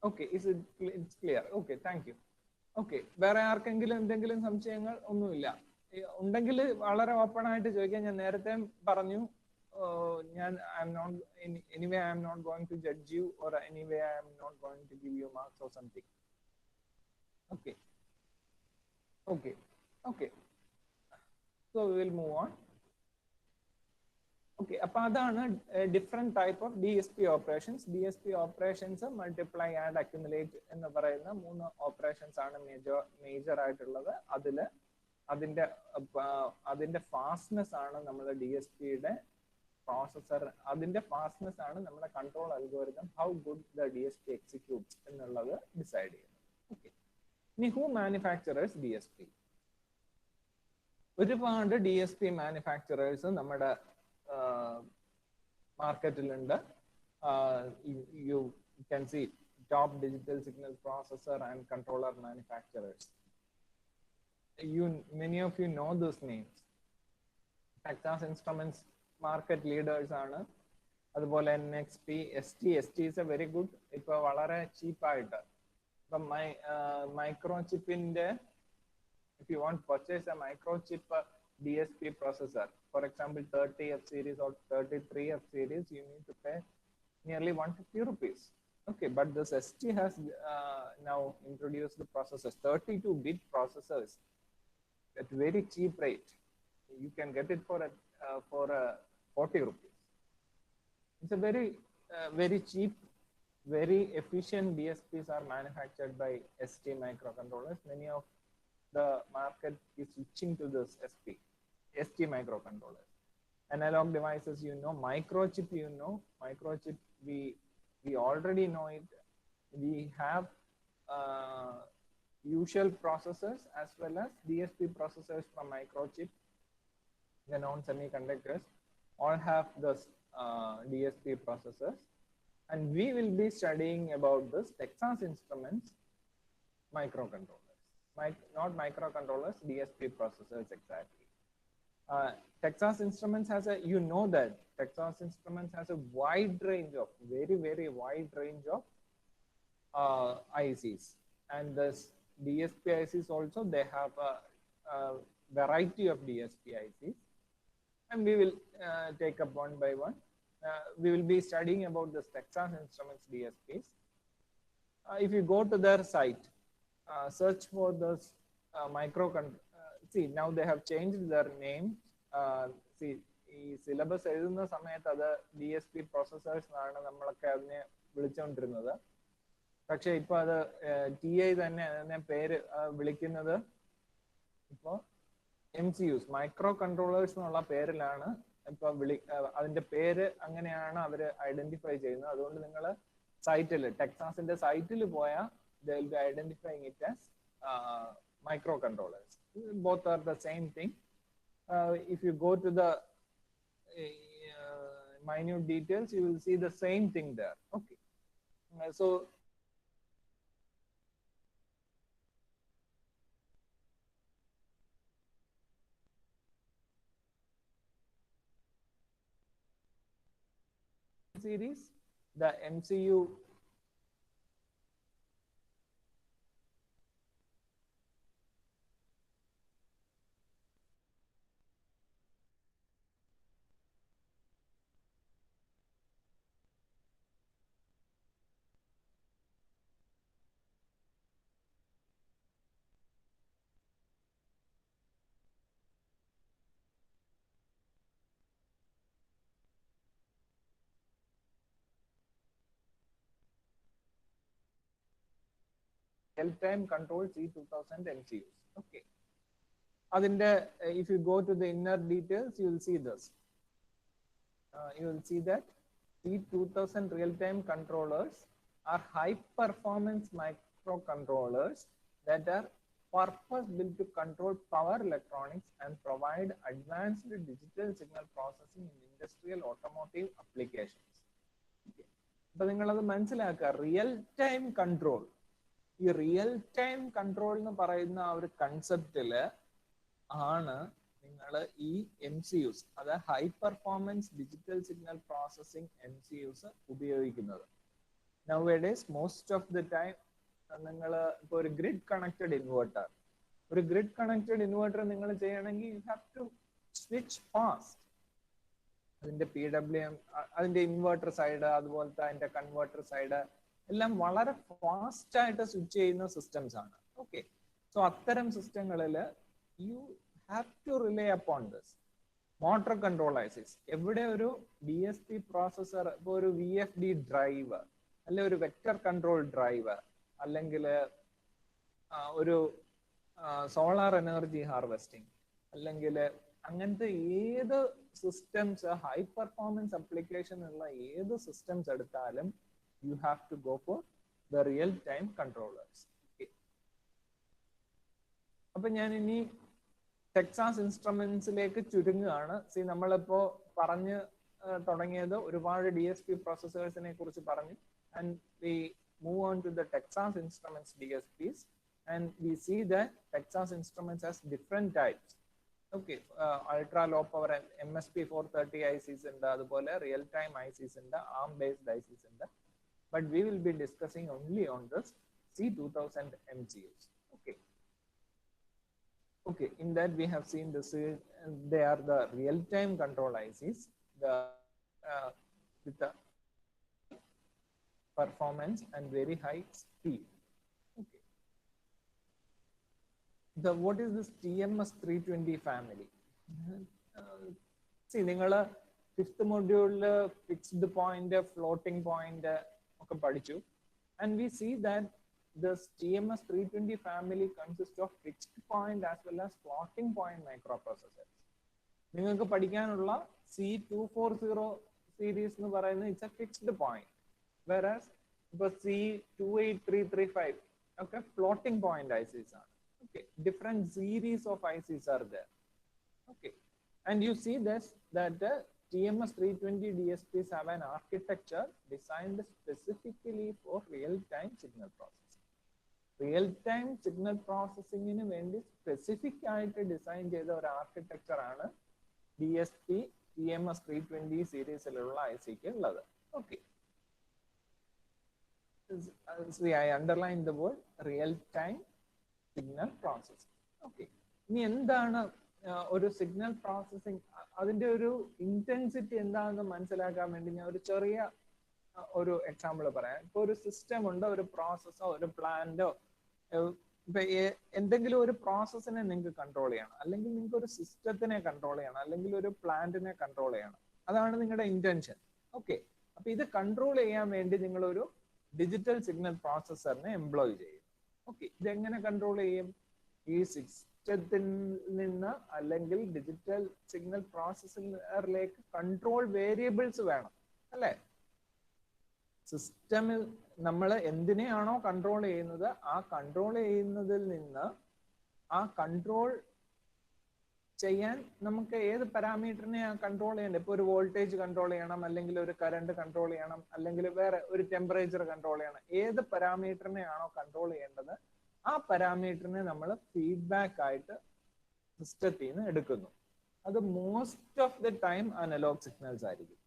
Okay, it's clear. Okay, thank you. Okay, വേറെ ആർക്കെങ്കിലും എന്തെങ്കിലും സംശയങ്ങൾ? ഒന്നുമില്ല. ഉണ്ടെങ്കിൽ വളരെ ഓപ്പൺ ആയിട്ട് ചോദിക്കാം. ഞാൻ നേരത്തെ പറഞ്ഞു, ഞാൻ anyway I am not going to judge you or anyway I am not going to give you marks or something. Okay okay okay, so we will move on. Okay, അപ്പൊ അതാണ് different type of D S P operations. D S P operations multiply, add, accumulate എന്ന് പറയുന്ന 3 operations ആണ് major ആയിട്ടുള്ളത്. അതിന്റെ fastness ആണ് നമ്മുടെ D S പിയുടെ പ്രോസസർ. അതിന്റെ ഫാസ്റ്റ്നെസ് ആണ് നമ്മുടെ control algorithm, how good the D S P executes എന്നുള്ളത് ഡിസൈഡ് ചെയ്യുന്നത്. ഓക്കെ, ഇനി who manufacturers D S P? ഒരുപാട് ഡി എസ് പി മാനുഫാക്ചറേഴ്സ് നമ്മുടെ മാർക്കറ്റിലുണ്ട്. You can see top digital signal processor and controller manufacturers. Many of you know those names. Texas Instruments market leaders ആണ്. അതുപോലെ NXP, ST is a very good, ഇപ്പൊ വളരെ ചീപ്പായിട്ട്. ഇപ്പൊ മൈക്രോചിപ്പിന്റെ, if you want to purchase a microchip DSP processor, for example 30F series or 33F series, you need to pay nearly 150 rupees. Okay, but this ST has now introduced the processors, 32-bit processors at very cheap rate. You can get it for 40 rupees. It's a very cheap, very efficient DSPs are manufactured by ST microcontrollers. Many of the market is switching to this ST microcontrollers. Analog devices, microchip, microchip, we already know it. We have usual processors as well as DSP processors from microchip. The non-semiconductors all have this DSP processors, and we will be studying about this Texas Instruments microcontrollers. Not microcontrollers, DSP processors exactly. Texas Instruments has that Texas Instruments has a wide range of, very wide range of ICs, and this DSP ICs also, they have a variety of DSP ICs, and we will take up one by one. We will be studying about this Texas Instruments DSPs. If you go to their site, search for this see, now they have changed their name. See, ഈ syllabus എഴുതുന്ന സമയത്ത് അത് DSP processors ആണ് നമ്മളൊക്കെ അതിനെ വിളിച്ചുകൊണ്ടിരുന്നത്. പക്ഷെ ഇപ്പൊ അത് TI തന്നെ അതിനെ പേര് വിളിക്കുന്നത് ഇപ്പോ MCUs, മൈക്രോ കൺട്രോളേഴ്സ് എന്നുള്ള പേരിലാണ് ഇപ്പൊ അതിന്റെ പേര് അങ്ങനെയാണ് അവര് ഐഡന്റിഫൈ ചെയ്യുന്നത്. അതുകൊണ്ട് നിങ്ങൾ സൈറ്റിൽ, ടെക്സാസിന്റെ സൈറ്റിൽ പോയാൽ they will be identifying it as microcontrollers. Both are the same thing. If you go to the minute details, you will see the same thing there. Okay, so series, the MCU real-time control C2000 MCUs. Okay. If you go to the inner details, you will see this. You will see that C2000 real-time controllers are high-performance microcontrollers that are purpose built to control power electronics and provide advanced digital signal processing in industrial automotive applications. അപ്പൊ നിങ്ങളത് മനസ്സിലാക്കുക, real time control. ഈ real time control എന്ന് പറയുന്ന ആ ഒരു കൺസെപ്റ്റില് ആണ് നിങ്ങൾ ഈ MCUs, അതായത് high performance digital signal processing MCUs ഉപയോഗിക്കുന്നത്. Nowadays, most of the time, നിങ്ങൾ ഇപ്പോൾ ഒരു ഗ്രിഡ് കണക്റ്റഡ് ഇൻവെർട്ടർ നിങ്ങൾ ചെയ്യണമെങ്കിൽ you have to switch fast. അതിന്റെ PWM, അതിന്റെ ഇൻവെർട്ടർ സൈഡ്, അതുപോലത്തെ അതിന്റെ കൺവെർട്ടർ സൈഡ് എല്ലാം വളരെ ഫാസ്റ്റ് ആയിട്ട് സ്വിച്ച് ചെയ്യുന്ന സിസ്റ്റംസ് ആണ്. ഓക്കെ, സോ അത്തരം സിസ്റ്റങ്ങളിൽ you have to rely upon this motor control ICs. എവിടെ ഒരു DSP പ്രോസസർ, ഇപ്പോൾ ഒരു VFD ഡ്രൈവർ, അല്ലെ ഒരു വെക്ടർ കൺട്രോൾ ഡ്രൈവർ, അല്ലെങ്കിൽ ഒരു സോളാർ എനർജി ഹാർവെസ്റ്റിംഗ്, അല്ലെങ്കിൽ അങ്ങനത്തെ ഏത് സിസ്റ്റംസ്, ഹൈ പെർഫോമൻസ് അപ്ലിക്കേഷൻ ഉള്ള ഏത് സിസ്റ്റംസ് എടുത്താലും you have to go for the real time controllers. അപ്പൊ ഞാൻ ഇനി ടെക്സാസ് ഇൻസ്ട്രുമെന്റ്സിലേക്ക് ചുരുങ്ങുകയാണ്. നമ്മളിപ്പോ പറഞ്ഞു തുടങ്ങിയത് ഒരുപാട് DSP പ്രോസസ്സേഴ്സിനെ കുറിച്ച് പറഞ്ഞു. And we move on to the Texas Instruments DSPs, and we see that Texas Instruments has different types. Okay, ultra low power MSP 430 ICs ഉണ്ട്, അതുപോലെ real time ICs ഉണ്ട്, ARM based ICs ഉണ്ട്. But we will be discussing only on this C2000 MCUs. Okay. Okay, in that we have seen this. They are the real time control ICs, with the performance and very high speed. Okay. What is this TMS 320 family? നിങ്ങൾ 5th module fixed point, floating point ഒക്കെ പഠിച്ചു. And we see that this TMS 320 family consists of fixed point as well as floating point microprocessors. നിങ്ങൾക്ക് പഠിക്കാനുള്ള C240 series എന്ന് പറയുന്നത് it's a fixed point. Whereas C28335 okay, floating point ICs are. Okay, different series of ICs are there. Okay, and you see this that the TMS 320 DSPs have an architecture designed specifically for real-time signal processing. Real-time signal processing in vendi specific ആയിട്ട് design ചെയ്ത ഒരു architecture ആണ് DSP TMS 320 സീരീസിലുള്ള ICക്ക് ഉള്ളത്. Okay. I underline the word real-time signal processing. Okay. ഇനി എന്താണ് ഒരു signal processing, അതിന്റെ ഒരു ഇന്റൻസിറ്റി എന്താണെന്ന് മനസ്സിലാക്കാൻ വേണ്ടി ഞാൻ ഒരു ചെറിയ ഒരു എക്സാമ്പിൾ പറയാം. ഇപ്പൊ ഒരു സിസ്റ്റം ഉണ്ട്, ഒരു പ്രോസസ്സോ ഒരു പ്ലാന്റോ, ഇപ്പൊ എന്തെങ്കിലും ഒരു പ്രോസസ്സിനെ നിങ്ങൾക്ക് കൺട്രോൾ ചെയ്യണം, അല്ലെങ്കിൽ നിങ്ങൾക്ക് ഒരു സിസ്റ്റത്തിനെ കൺട്രോൾ ചെയ്യണം, അല്ലെങ്കിൽ ഒരു പ്ലാന്റിനെ കൺട്രോൾ ചെയ്യണം. അതാണ് നിങ്ങളുടെ ഇന്റൻഷൻ. ഓക്കെ, അപ്പൊ ഇത് കൺട്രോൾ ചെയ്യാൻ വേണ്ടി നിങ്ങളൊരു ഡിജിറ്റൽ സിഗ്നൽ പ്രോസസ്സറിനെ എംപ്ലോയ് ചെയ്യും. ഓക്കെ, ഇതെങ്ങനെ കൺട്രോൾ ചെയ്യും? ഈ സിസ്റ്റത്തിൽ നിന്ന് അല്ലെങ്കിൽ ഡിജിറ്റൽ സിഗ്നൽ പ്രോസസ്സറിലേക്ക് കൺട്രോൾ വേരിയബിൾസ് വേണം, അല്ലേ? സിസ്റ്റമിൽ നമ്മൾ എന്തിനെയാണോ കൺട്രോൾ ചെയ്യുന്നത്, ആ കൺട്രോൾ ചെയ്യുന്നതിൽ നിന്ന് ആ കൺട്രോൾ ചെയ്യാൻ നമുക്ക് ഏത് പാരാമീറ്ററിനെ കൺട്രോൾ ചെയ്യണം. ഇപ്പൊ ഒരു വോൾട്ടേജ് കൺട്രോൾ ചെയ്യണം, അല്ലെങ്കിൽ ഒരു കറണ്ട് കൺട്രോൾ ചെയ്യണം, അല്ലെങ്കിൽ വേറെ ഒരു ടെമ്പറേച്ചർ കൺട്രോൾ ചെയ്യണം. ഏത് പാരാമീറ്ററിനെയാണോ കൺട്രോൾ ചെയ്യേണ്ടത്, ആ പാരാമീറ്ററിനെ നമ്മൾ ഫീഡ്ബാക്ക് ആയിട്ട് സിസ്റ്റത്തിൽ നിന്ന് എടുക്കുന്നു. അത് most of the time analog signals ആയിരിക്കും.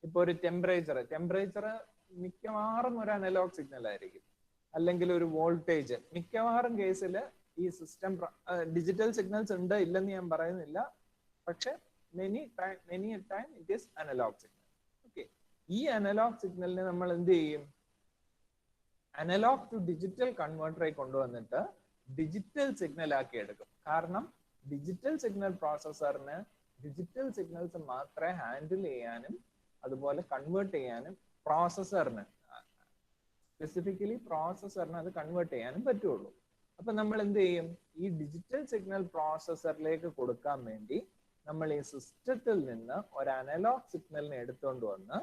ഇപ്പൊ ഒരു ടെമ്പറേച്ചർ മിക്കവാറും ഒരു അനലോഗ് സിഗ്നൽ ആയിരിക്കും, അല്ലെങ്കിൽ ഒരു വോൾട്ടേജ്. മിക്കവാറും കേസിൽ ഈ സിസ്റ്റം ഡിജിറ്റൽ സിഗ്നൽസ് ഉണ്ട്, ഇല്ലെന്ന് ഞാൻ പറയുന്നില്ല, പക്ഷെ many time it is analog signal. Okay, ഈ അനലോഗ് സിഗ്നലിനെ നമ്മൾ എന്ത് ചെയ്യും? അനലോഗ് ടു ഡിജിറ്റൽ കൺവേർട്ടറെ കൊണ്ടുവന്നിട്ട് ഡിജിറ്റൽ സിഗ്നൽ ആക്കി എടുക്കും. കാരണം ഡിജിറ്റൽ സിഗ്നൽ പ്രോസസ്സറിന് ഡിജിറ്റൽ സിഗ്നൽസ് മാത്രമേ ഹാൻഡിൽ ചെയ്യാനും അതുപോലെ കൺവേർട്ട് ചെയ്യാനും പ്രോസസ്സറിന് സ്പെസിഫിക്കലി പ്രോസസ്സറിന് അത് കൺവേർട്ട് ചെയ്യാനും പറ്റുള്ളൂ. അപ്പൊ നമ്മൾ എന്ത് ചെയ്യും? ഈ ഡിജിറ്റൽ സിഗ്നൽ പ്രോസസ്സറിലേക്ക് കൊടുക്കാൻ വേണ്ടി നമ്മൾ ഈ സിസ്റ്റത്തിൽ നിന്ന് ഒരു അനലോഗ് സിഗ്നലിനെ എടുത്തുകൊണ്ട് വന്ന്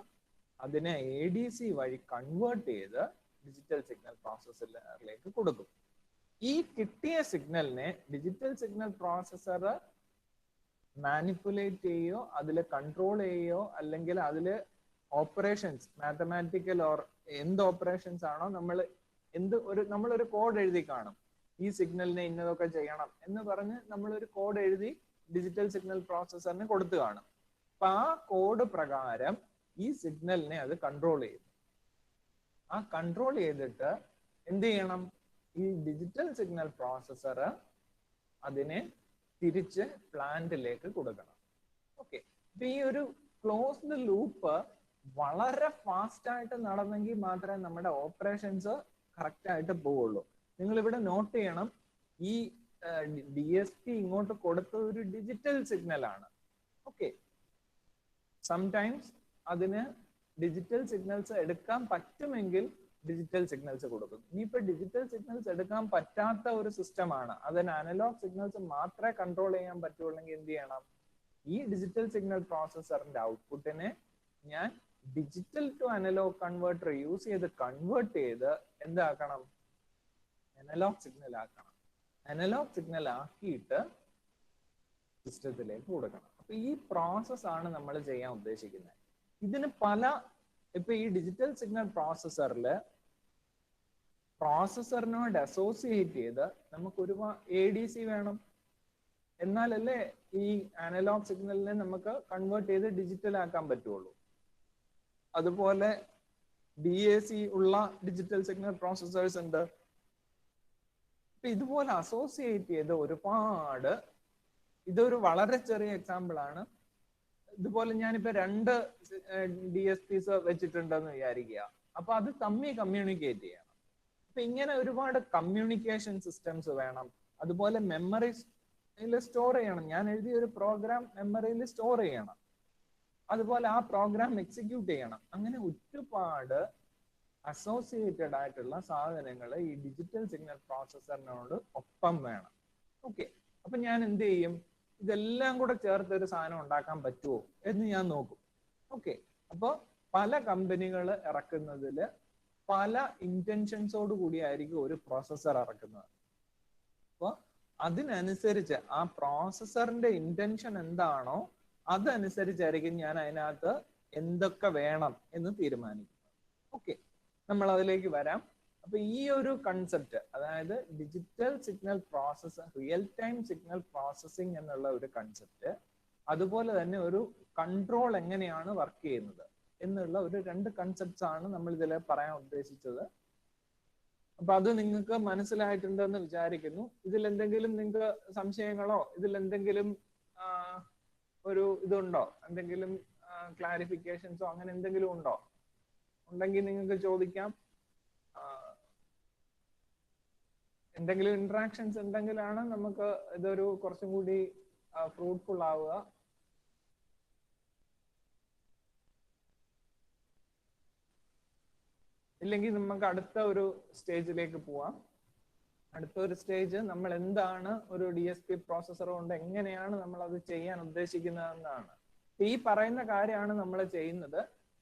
അതിനെ ADC വഴി കൺവേർട്ട് ചെയ്ത് ഡിജിറ്റൽ സിഗ്നൽ പ്രോസസ്സറിലേക്ക് കൊടുക്കും. ഈ കിട്ടിയ സിഗ്നലിനെ ഡിജിറ്റൽ സിഗ്നൽ പ്രോസസ്സർ മാനിപ്പുലേറ്റ് ചെയ്യോ അതിൽ കൺട്രോൾ ചെയ്യോ അല്ലെങ്കിൽ അതിൽ ഓപ്പറേഷൻസ് മാത്തമാറ്റിക്കൽ ഓർ എന്ത് ഓപ്പറേഷൻസ് ആണോ നമ്മളൊരു കോഡ് എഴുതി കാണും. ഈ സിഗ്നലിനെ ഇന്നതൊക്കെ ചെയ്യണം എന്ന് പറഞ്ഞ് നമ്മളൊരു കോഡ് എഴുതി ഡിജിറ്റൽ സിഗ്നൽ പ്രോസസ്സറിന് കൊടുത്തു കാണും. അപ്പൊ ആ കോഡ് പ്രകാരം ഈ സിഗ്നലിനെ അത് കൺട്രോൾ ചെയ്യും. ആ കൺട്രോൾ ചെയ്തിട്ട് എന്ത് ചെയ്യണം? ഈ ഡിജിറ്റൽ സിഗ്നൽ പ്രോസസ്സർ അതിനെ തിരിച്ച് പ്ലാന്റിലേക്ക് കൊടുക്കണം. ഓക്കെ, അപ്പൊ ഈ ഒരു ക്ലോസ്ഡ് ലൂപ്പ് വളരെ ഫാസ്റ്റ് ആയിട്ട് നടന്നെങ്കിൽ മാത്രമേ നമ്മുടെ ഓപ്പറേഷൻസ് കറക്റ്റ് ആയിട്ട് പോവുള്ളൂ. നിങ്ങൾ ഇവിടെ നോട്ട് ചെയ്യണം, ഈ DSP ഇങ്ങോട്ട് കൊടുത്തത് ഒരു ഡിജിറ്റൽ സിഗ്നൽ ആണ്. ഓക്കെ, സംടൈംസ് അതിന് ഡിജിറ്റൽ സിഗ്നൽസ് എടുക്കാൻ പറ്റുമെങ്കിൽ ഡിജിറ്റൽ സിഗ്നൽസ് കൊടുക്കും. ഇനിയിപ്പോ ഡിജിറ്റൽ സിഗ്നൽസ് എടുക്കാൻ പറ്റാത്ത ഒരു സിസ്റ്റമാണ്, അതിന് അനലോഗ് സിഗ്നൽസ് മാത്രമേ കൺട്രോൾ ചെയ്യാൻ പറ്റുള്ളെങ്കിൽ എന്ത് ചെയ്യണം? ഈ ഡിജിറ്റൽ സിഗ്നൽ പ്രോസസ്സറിന്റെ ഔട്ട്പുട്ടിനെ ഞാൻ digital to analog converter use ചെയ്ത് കൺവേർട്ട് ചെയ്ത് എന്താക്കണം? അനലോഗ് സിഗ്നൽ ആക്കണം. അനലോഗ് സിഗ്നൽ ആക്കിയിട്ട് സിസ്റ്റത്തിലേക്ക് കൊടുക്കണം. അപ്പൊ ഈ പ്രോസസ് ആണ് നമ്മൾ ചെയ്യാൻ ഉദ്ദേശിക്കുന്നത്. ഇതിന് ഇപ്പൊ ഈ ഡിജിറ്റൽ സിഗ്നൽ പ്രോസസ്സറിനോട് അസോസിയേറ്റ് ചെയ്ത് നമുക്ക് ഒരുപാട് ADC വേണം. എന്നാലല്ലേ ഈ അനലോഗ് സിഗ്നലിനെ നമുക്ക് കൺവേർട്ട് ചെയ്ത് ഡിജിറ്റൽ ആക്കാൻ പറ്റുള്ളൂ. അതുപോലെ DAC ഉള്ള ഡിജിറ്റൽ സിഗ്നൽ പ്രോസസ്സേഴ്സ് ഉണ്ട്. ഇതുപോലെ അസോസിയേറ്റ് ചെയ്ത് ഒരുപാട്, ഇതൊരു വളരെ ചെറിയ എക്സാമ്പിൾ ആണ്. ഇതുപോലെ ഞാനിപ്പോ 2 DSPs വെച്ചിട്ടുണ്ടെന്ന് വിചാരിക്കുക. അപ്പൊ അത് തമ്മിൽ കമ്മ്യൂണിക്കേറ്റ് ചെയ്യണം. അപ്പൊ ഇങ്ങനെ ഒരുപാട് കമ്മ്യൂണിക്കേഷൻ സിസ്റ്റംസ് വേണം. അതുപോലെ മെമ്മറിയിൽ സ്റ്റോർ ചെയ്യണം. ഞാൻ എഴുതിയ ഒരു പ്രോഗ്രാം മെമ്മറിയിൽ സ്റ്റോർ ചെയ്യണം. അതുപോലെ ആ പ്രോഗ്രാം എക്സിക്യൂട്ട് ചെയ്യണം. അങ്ങനെ ഒരുപാട് അസോസിയേറ്റഡ് ആയിട്ടുള്ള സാധനങ്ങൾ ഈ ഡിജിറ്റൽ സിഗ്നൽ പ്രോസസ്സറിനോട് ഒപ്പം വേണം. ഓക്കെ, അപ്പൊ ഞാൻ എന്ത് ചെയ്യും? ഇതെല്ലാം കൂടെ ചേർത്ത് ഒരു സാധനം ഉണ്ടാക്കാൻ പറ്റുമോ എന്ന് ഞാൻ നോക്കും. ഓക്കെ, അപ്പോൾ പല കമ്പനികൾ ഇറക്കുന്നതിൽ പല ഇന്റൻഷൻസോട് കൂടിയായിരിക്കും ഒരു പ്രോസസ്സർ ഇറക്കുന്നത്. അപ്പോൾ അതിനനുസരിച്ച് ആ പ്രോസസ്സറിന്റെ ഇന്റൻഷൻ എന്താണോ അതനുസരിച്ചായിരിക്കും ഞാൻ അതിനകത്ത് എന്തൊക്കെ വേണം എന്ന് തീരുമാനിക്കുന്നത്. ഓക്കെ, നമ്മൾ അതിലേക്ക് വരാം. അപ്പൊ ഈ ഒരു കൺസെപ്റ്റ്, അതായത് digital signal processor, real time signal processing എന്നുള്ള ഒരു കൺസെപ്റ്റ്, അതുപോലെ തന്നെ ഒരു കൺട്രോൾ എങ്ങനെയാണ് വർക്ക് ചെയ്യുന്നത് എന്നുള്ള ഒരു 2 കൺസെപ്റ്റ്സ് ആണ് നമ്മൾ ഇതിൽ പറയാൻ ഉദ്ദേശിച്ചത്. അപ്പൊ അത് നിങ്ങൾക്ക് മനസ്സിലായിട്ടുണ്ടെന്ന് വിചാരിക്കുന്നു. ഇതിൽ എന്തെങ്കിലും നിങ്ങൾക്ക് സംശയങ്ങളോ ഇതിലെന്തെങ്കിലും ഒരു ഇതുണ്ടോ, എന്തെങ്കിലും ക്ലാരിഫിക്കേഷൻസോ അങ്ങനെ എന്തെങ്കിലും ഉണ്ടോ? ഉണ്ടെങ്കിൽ നിങ്ങൾക്ക് ചോദിക്കാം. എന്തെങ്കിലും ഇന്ററാക്ഷൻസ് ഉണ്ടെങ്കിലാണ് നമുക്ക് ഇതൊരു കുറച്ചും കൂടി ഫ്രൂട്ട്ഫുൾ ആവുക. ഇല്ലെങ്കിൽ നമുക്ക് അടുത്ത ഒരു സ്റ്റേജിലേക്ക് പോവാം. അടുത്ത ഒരു സ്റ്റേജ് നമ്മൾ എന്താണ് ഒരു DSP പ്രോസസ്സർ കൊണ്ട് എങ്ങനെയാണ് നമ്മൾ അത് ചെയ്യാൻ ഉദ്ദേശിക്കുന്നതെന്നാണ്. ഈ പറയുന്ന കാര്യമാണ് നമ്മൾ ചെയ്യുന്നത്,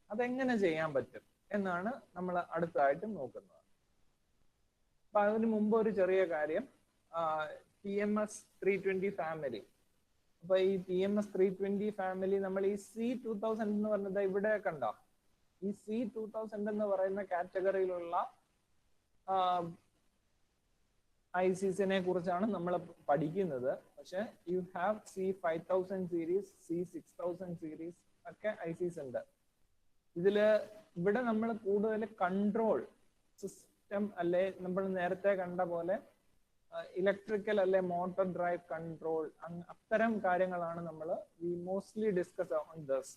അതെങ്ങനെ ചെയ്യാൻ പറ്റും എന്നാണ് നമ്മൾ അടുത്തായിട്ട് നോക്കുന്നത്. അപ്പൊ അതിന് മുമ്പ് ഒരു ചെറിയ കാര്യം, TMS 320 ഫാമിലി. അപ്പൊ ഈ TMS 320 ഫാമിലി നമ്മൾ ഈ C2000 എന്ന് പറഞ്ഞത് ഇവിടെ കണ്ടോ? ഈ C2000 എന്ന് പറയുന്ന കാറ്റഗറിയിലുള്ള ICസിനെ കുറിച്ചാണ് നമ്മൾ പഠിക്കുന്നത്. പക്ഷെ you have C5000 series, C6000 series ഒക്കെ ICs ഉണ്ട്. ഇവിടെ നമ്മൾ കൂടുതൽ കൺട്രോൾ സിസ്റ്റം അല്ലെ, നമ്മൾ നേരത്തെ കണ്ട പോലെ ഇലക്ട്രിക്കൽ അല്ലെ മോട്ടോർ ഡ്രൈവ് കൺട്രോൾ, അത്തരം കാര്യങ്ങളാണ് നമ്മൾ mostly discuss on this.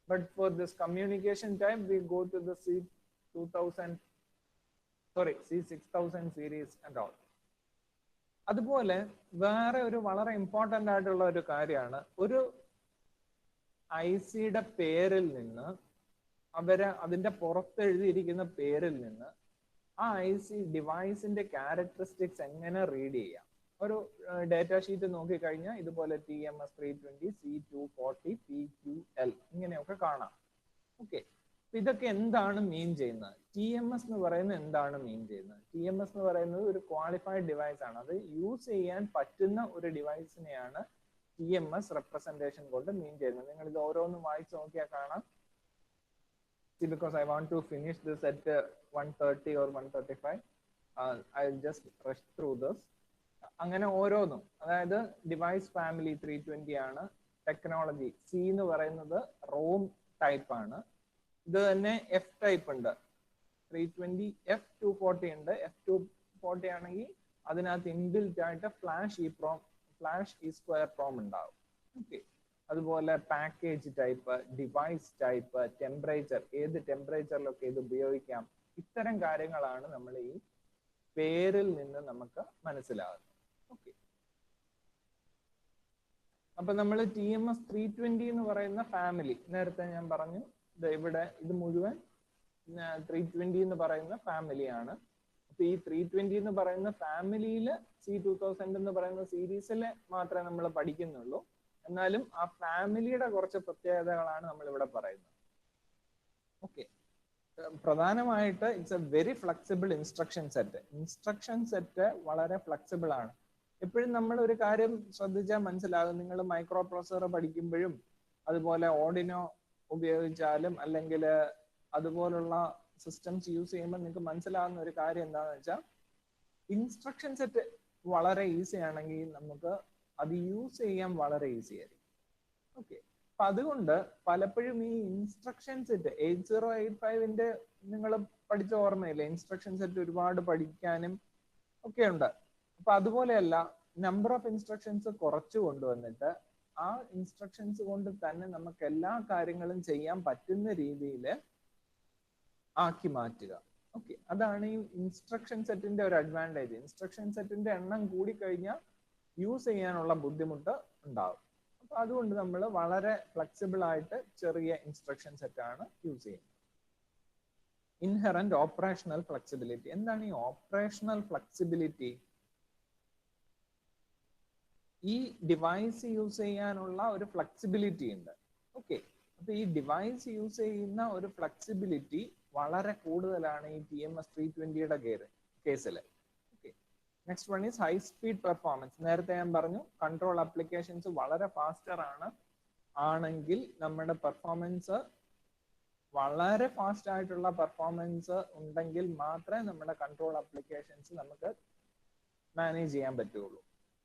But for this communication type we go to the C6000 series and all. അതുപോലെ വേറെ ഒരു വളരെ ഇമ്പോർട്ടൻ്റ് ആയിട്ടുള്ള ഒരു കാര്യമാണ്, ഒരു ICയുടെ പേരിൽ നിന്ന്, അതിന്റെ പുറത്ത് എഴുതിയിരിക്കുന്ന പേരിൽ നിന്ന് ആ IC ഡിവൈസിന്റെ ക്യാരക്ടറിസ്റ്റിക്സ് എങ്ങനെ റീഡ് ചെയ്യാം. ഒരു ഡേറ്റ ഷീറ്റ് നോക്കിക്കഴിഞ്ഞാൽ ഇതുപോലെ TMS 320 C240 PQL ഇങ്ങനെയൊക്കെ കാണാം. ഓക്കെ, ഇതൊക്കെ എന്താണ് മീൻ ചെയ്യുന്നത്? ടി എം എസ് എന്ന് പറയുന്നത് എന്താണ് മീൻ ചെയ്യുന്നത്? ടി എം എസ് എന്ന് പറയുന്നത് ഒരു ക്വാളിഫൈഡ് ഡിവൈസ് ആണ്. അത് യൂസ് ചെയ്യാൻ പറ്റുന്ന ഒരു ഡിവൈസിനെയാണ് ടി എം എസ് റെപ്രസെന്റേഷൻ കൊണ്ട് മീൻ ചെയ്യുന്നത്. നിങ്ങൾ ഇത് ഓരോന്നും വായിച്ച് നോക്കിയാൽ കാണാം. Because I want to finish this at 1:30 or 1:35, I'll just rush through this. അങ്ങനെ ഓരോന്നും, അതായത് ഡിവൈസ് ഫാമിലി 320 ആണ്. ടെക്നോളജി സി എന്ന് പറയുന്നത് റോം ടൈപ്പ് ആണ്. ഇത് തന്നെ എഫ് ടൈപ്പ് ഉണ്ട്. 320 F240 ഉണ്ട്. F240 ആണെങ്കിൽ അതിനകത്ത് ഇൻബിൽറ്റ് ആയിട്ട് ഫ്ലാഷ് ഇ സ്ക്വയർ പ്രോം ഉണ്ടാവും. ഓക്കെ, അതുപോലെ package type, device type, temperature, ഏത് ടെമ്പറേച്ചറിലൊക്കെ ഇത് ഉപയോഗിക്കാം, ഇത്തരം കാര്യങ്ങളാണ് നമ്മൾ ഈ പേരിൽ നിന്ന് നമുക്ക് മനസ്സിലാകുന്നത്. ഓക്കെ, അപ്പൊ നമ്മൾ TMS 320 എന്ന് പറയുന്ന ഫാമിലി നേരത്തെ ഞാൻ പറഞ്ഞു, ഇവിടെ ഇത് മുഴുവൻ 320 എന്ന് പറയുന്ന ഫാമിലിയാണ്. അപ്പൊ ഈ 320 എന്ന് പറയുന്ന ഫാമിലിയിൽ C2000 എന്ന് പറയുന്ന സീരീസിൽ മാത്രമേ നമ്മൾ പഠിക്കുന്നുള്ളൂ. എന്നാലും ആ ഫാമിലിയുടെ കുറച്ച് പ്രത്യേകതകളാണ് നമ്മൾ ഇവിടെ പറയുന്നത്. ഓക്കെ, പ്രധാനമായിട്ട് it's A very flexible instruction set. Instruction set വളരെ ഫ്ലെക്സിബിൾ ആണ്. എപ്പോഴും നമ്മൾ ഒരു കാര്യം ശ്രദ്ധിച്ചാൽ മനസ്സിലാകും. നിങ്ങൾ മൈക്രോ പ്രോസസർ പഠിക്കുമ്പോഴും അതുപോലെ ഓർഡിനോ ഉപയോഗിച്ചാലും അല്ലെങ്കിൽ അതുപോലുള്ള സിസ്റ്റംസ് യൂസ് ചെയ്യുമ്പോൾ നിങ്ങൾക്ക് മനസ്സിലാകുന്ന ഒരു കാര്യം എന്താണെന്ന് വെച്ചാൽ, ഇൻസ്ട്രക്ഷൻ സെറ്റ് വളരെ ഈസി ആണെങ്കിൽ നമുക്ക് അത് യൂസ് ചെയ്യാൻ വളരെ ഈസി ആയിരിക്കും. ഓക്കെ, അപ്പൊ അതുകൊണ്ട് പലപ്പോഴും ഈ ഇൻസ്ട്രക്ഷൻ സെറ്റ് 8085 നിങ്ങൾ പഠിച്ച ഓർമ്മയില്ലേ, ഇൻസ്ട്രക്ഷൻ സെറ്റ് ഒരുപാട് പഠിക്കാനും ഒക്കെ ഉണ്ട്. അപ്പൊ അതുപോലെയല്ല, നമ്പർ ഓഫ് ഇൻസ്ട്രക്ഷൻസ് കുറച്ചു കൊണ്ടുവന്നിട്ട് ആ ഇൻസ്ട്രക്ഷൻസ് കൊണ്ട് തന്നെ നമുക്ക് എല്ലാ കാര്യങ്ങളും ചെയ്യാൻ പറ്റുന്ന രീതിയിൽ ആക്കി മാറ്റുക. ഓക്കെ, അതാണ് ഈ ഇൻസ്ട്രക്ഷൻ സെറ്റിന്റെ ഒരു അഡ്വാൻറ്റേജ്. ഇൻസ്ട്രക്ഷൻ സെറ്റിന്റെ എണ്ണം കൂടിക്കഴിഞ്ഞാൽ യൂസ് ചെയ്യാനുള്ള ബുദ്ധിമുട്ട് ഉണ്ടാവും. അപ്പൊ അതുകൊണ്ട് നമ്മൾ വളരെ ഫ്ലെക്സിബിൾ ആയിട്ട് ചെറിയ ഇൻസ്ട്രക്ഷൻ സെറ്റ് ആണ് യൂസ് ചെയ്യുന്നത്. Inherent operational flexibility. എന്താണ് ഈ ഓപ്പറേഷണൽ ഫ്ലെക്സിബിലിറ്റി? ഈ ഡിവൈസ് യൂസ് ചെയ്യാനുള്ള ഒരു ഫ്ലെക്സിബിലിറ്റി ഉണ്ട്. ഓക്കെ, അപ്പൊ ഈ ഡിവൈസ് യൂസ് ചെയ്യുന്ന ഒരു ഫ്ലെക്സിബിലിറ്റി വളരെ കൂടുതലാണ് ഈ TMS 320യുടെ കേസിൽ. Okay, next one is high speed performance. നേരത്തെ ഞാൻ പറഞ്ഞു, കൺട്രോൾ ആപ്ലിക്കേഷൻസ് വളരെ ഫാസ്റ്റർ ആണെങ്കിൽ നമ്മുടെ പെർഫോമൻസ് വളരെ ഫാസ്റ്റ് ആയിട്ടുള്ള പെർഫോമൻസ് ഉണ്ടെങ്കിൽ മാത്രമേ നമ്മുടെ കൺട്രോൾ ആപ്ലിക്കേഷൻസ് നമുക്ക് മാനേജ് ചെയ്യാൻ പറ്റുള്ളൂ.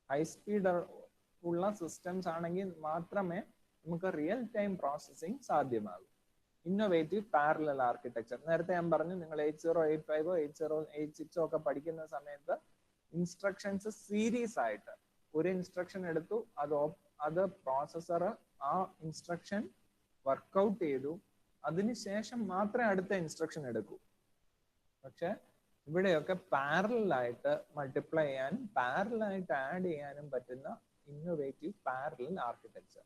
ഹൈ സ്പീഡ് ഉള്ള സിസ്റ്റംസ് ആണെങ്കിൽ മാത്രമേ നമുക്ക് റിയൽ ടൈം പ്രോസസ്സിംഗ് സാധ്യമാകൂ. Innovative parallel architecture. നേരത്തെ ഞാൻ പറഞ്ഞു, നിങ്ങൾ 8085 8086 ഒക്കെ പഠിക്കുന്ന സമയത്ത് ഇൻസ്ട്രക്ഷൻസ് സീരീസ് ആയിട്ട് ഒരു ഇൻസ്ട്രക്ഷൻ എടുത്തു, അത് പ്രോസസ്സർ ആ ഇൻസ്ട്രക്ഷൻ വർക്ക്ഔട്ട് ചെയ്തു, അതിനുശേഷം മാത്രമേ അടുത്ത ഇൻസ്ട്രക്ഷൻ എടുക്കൂ. പക്ഷെ ഇവിടെയൊക്കെ പാരലായിട്ട് മൾട്ടിപ്ലൈ ചെയ്യാനും പാരലായിട്ട് ആഡ് ചെയ്യാനും പറ്റുന്ന innovative parallel architecture.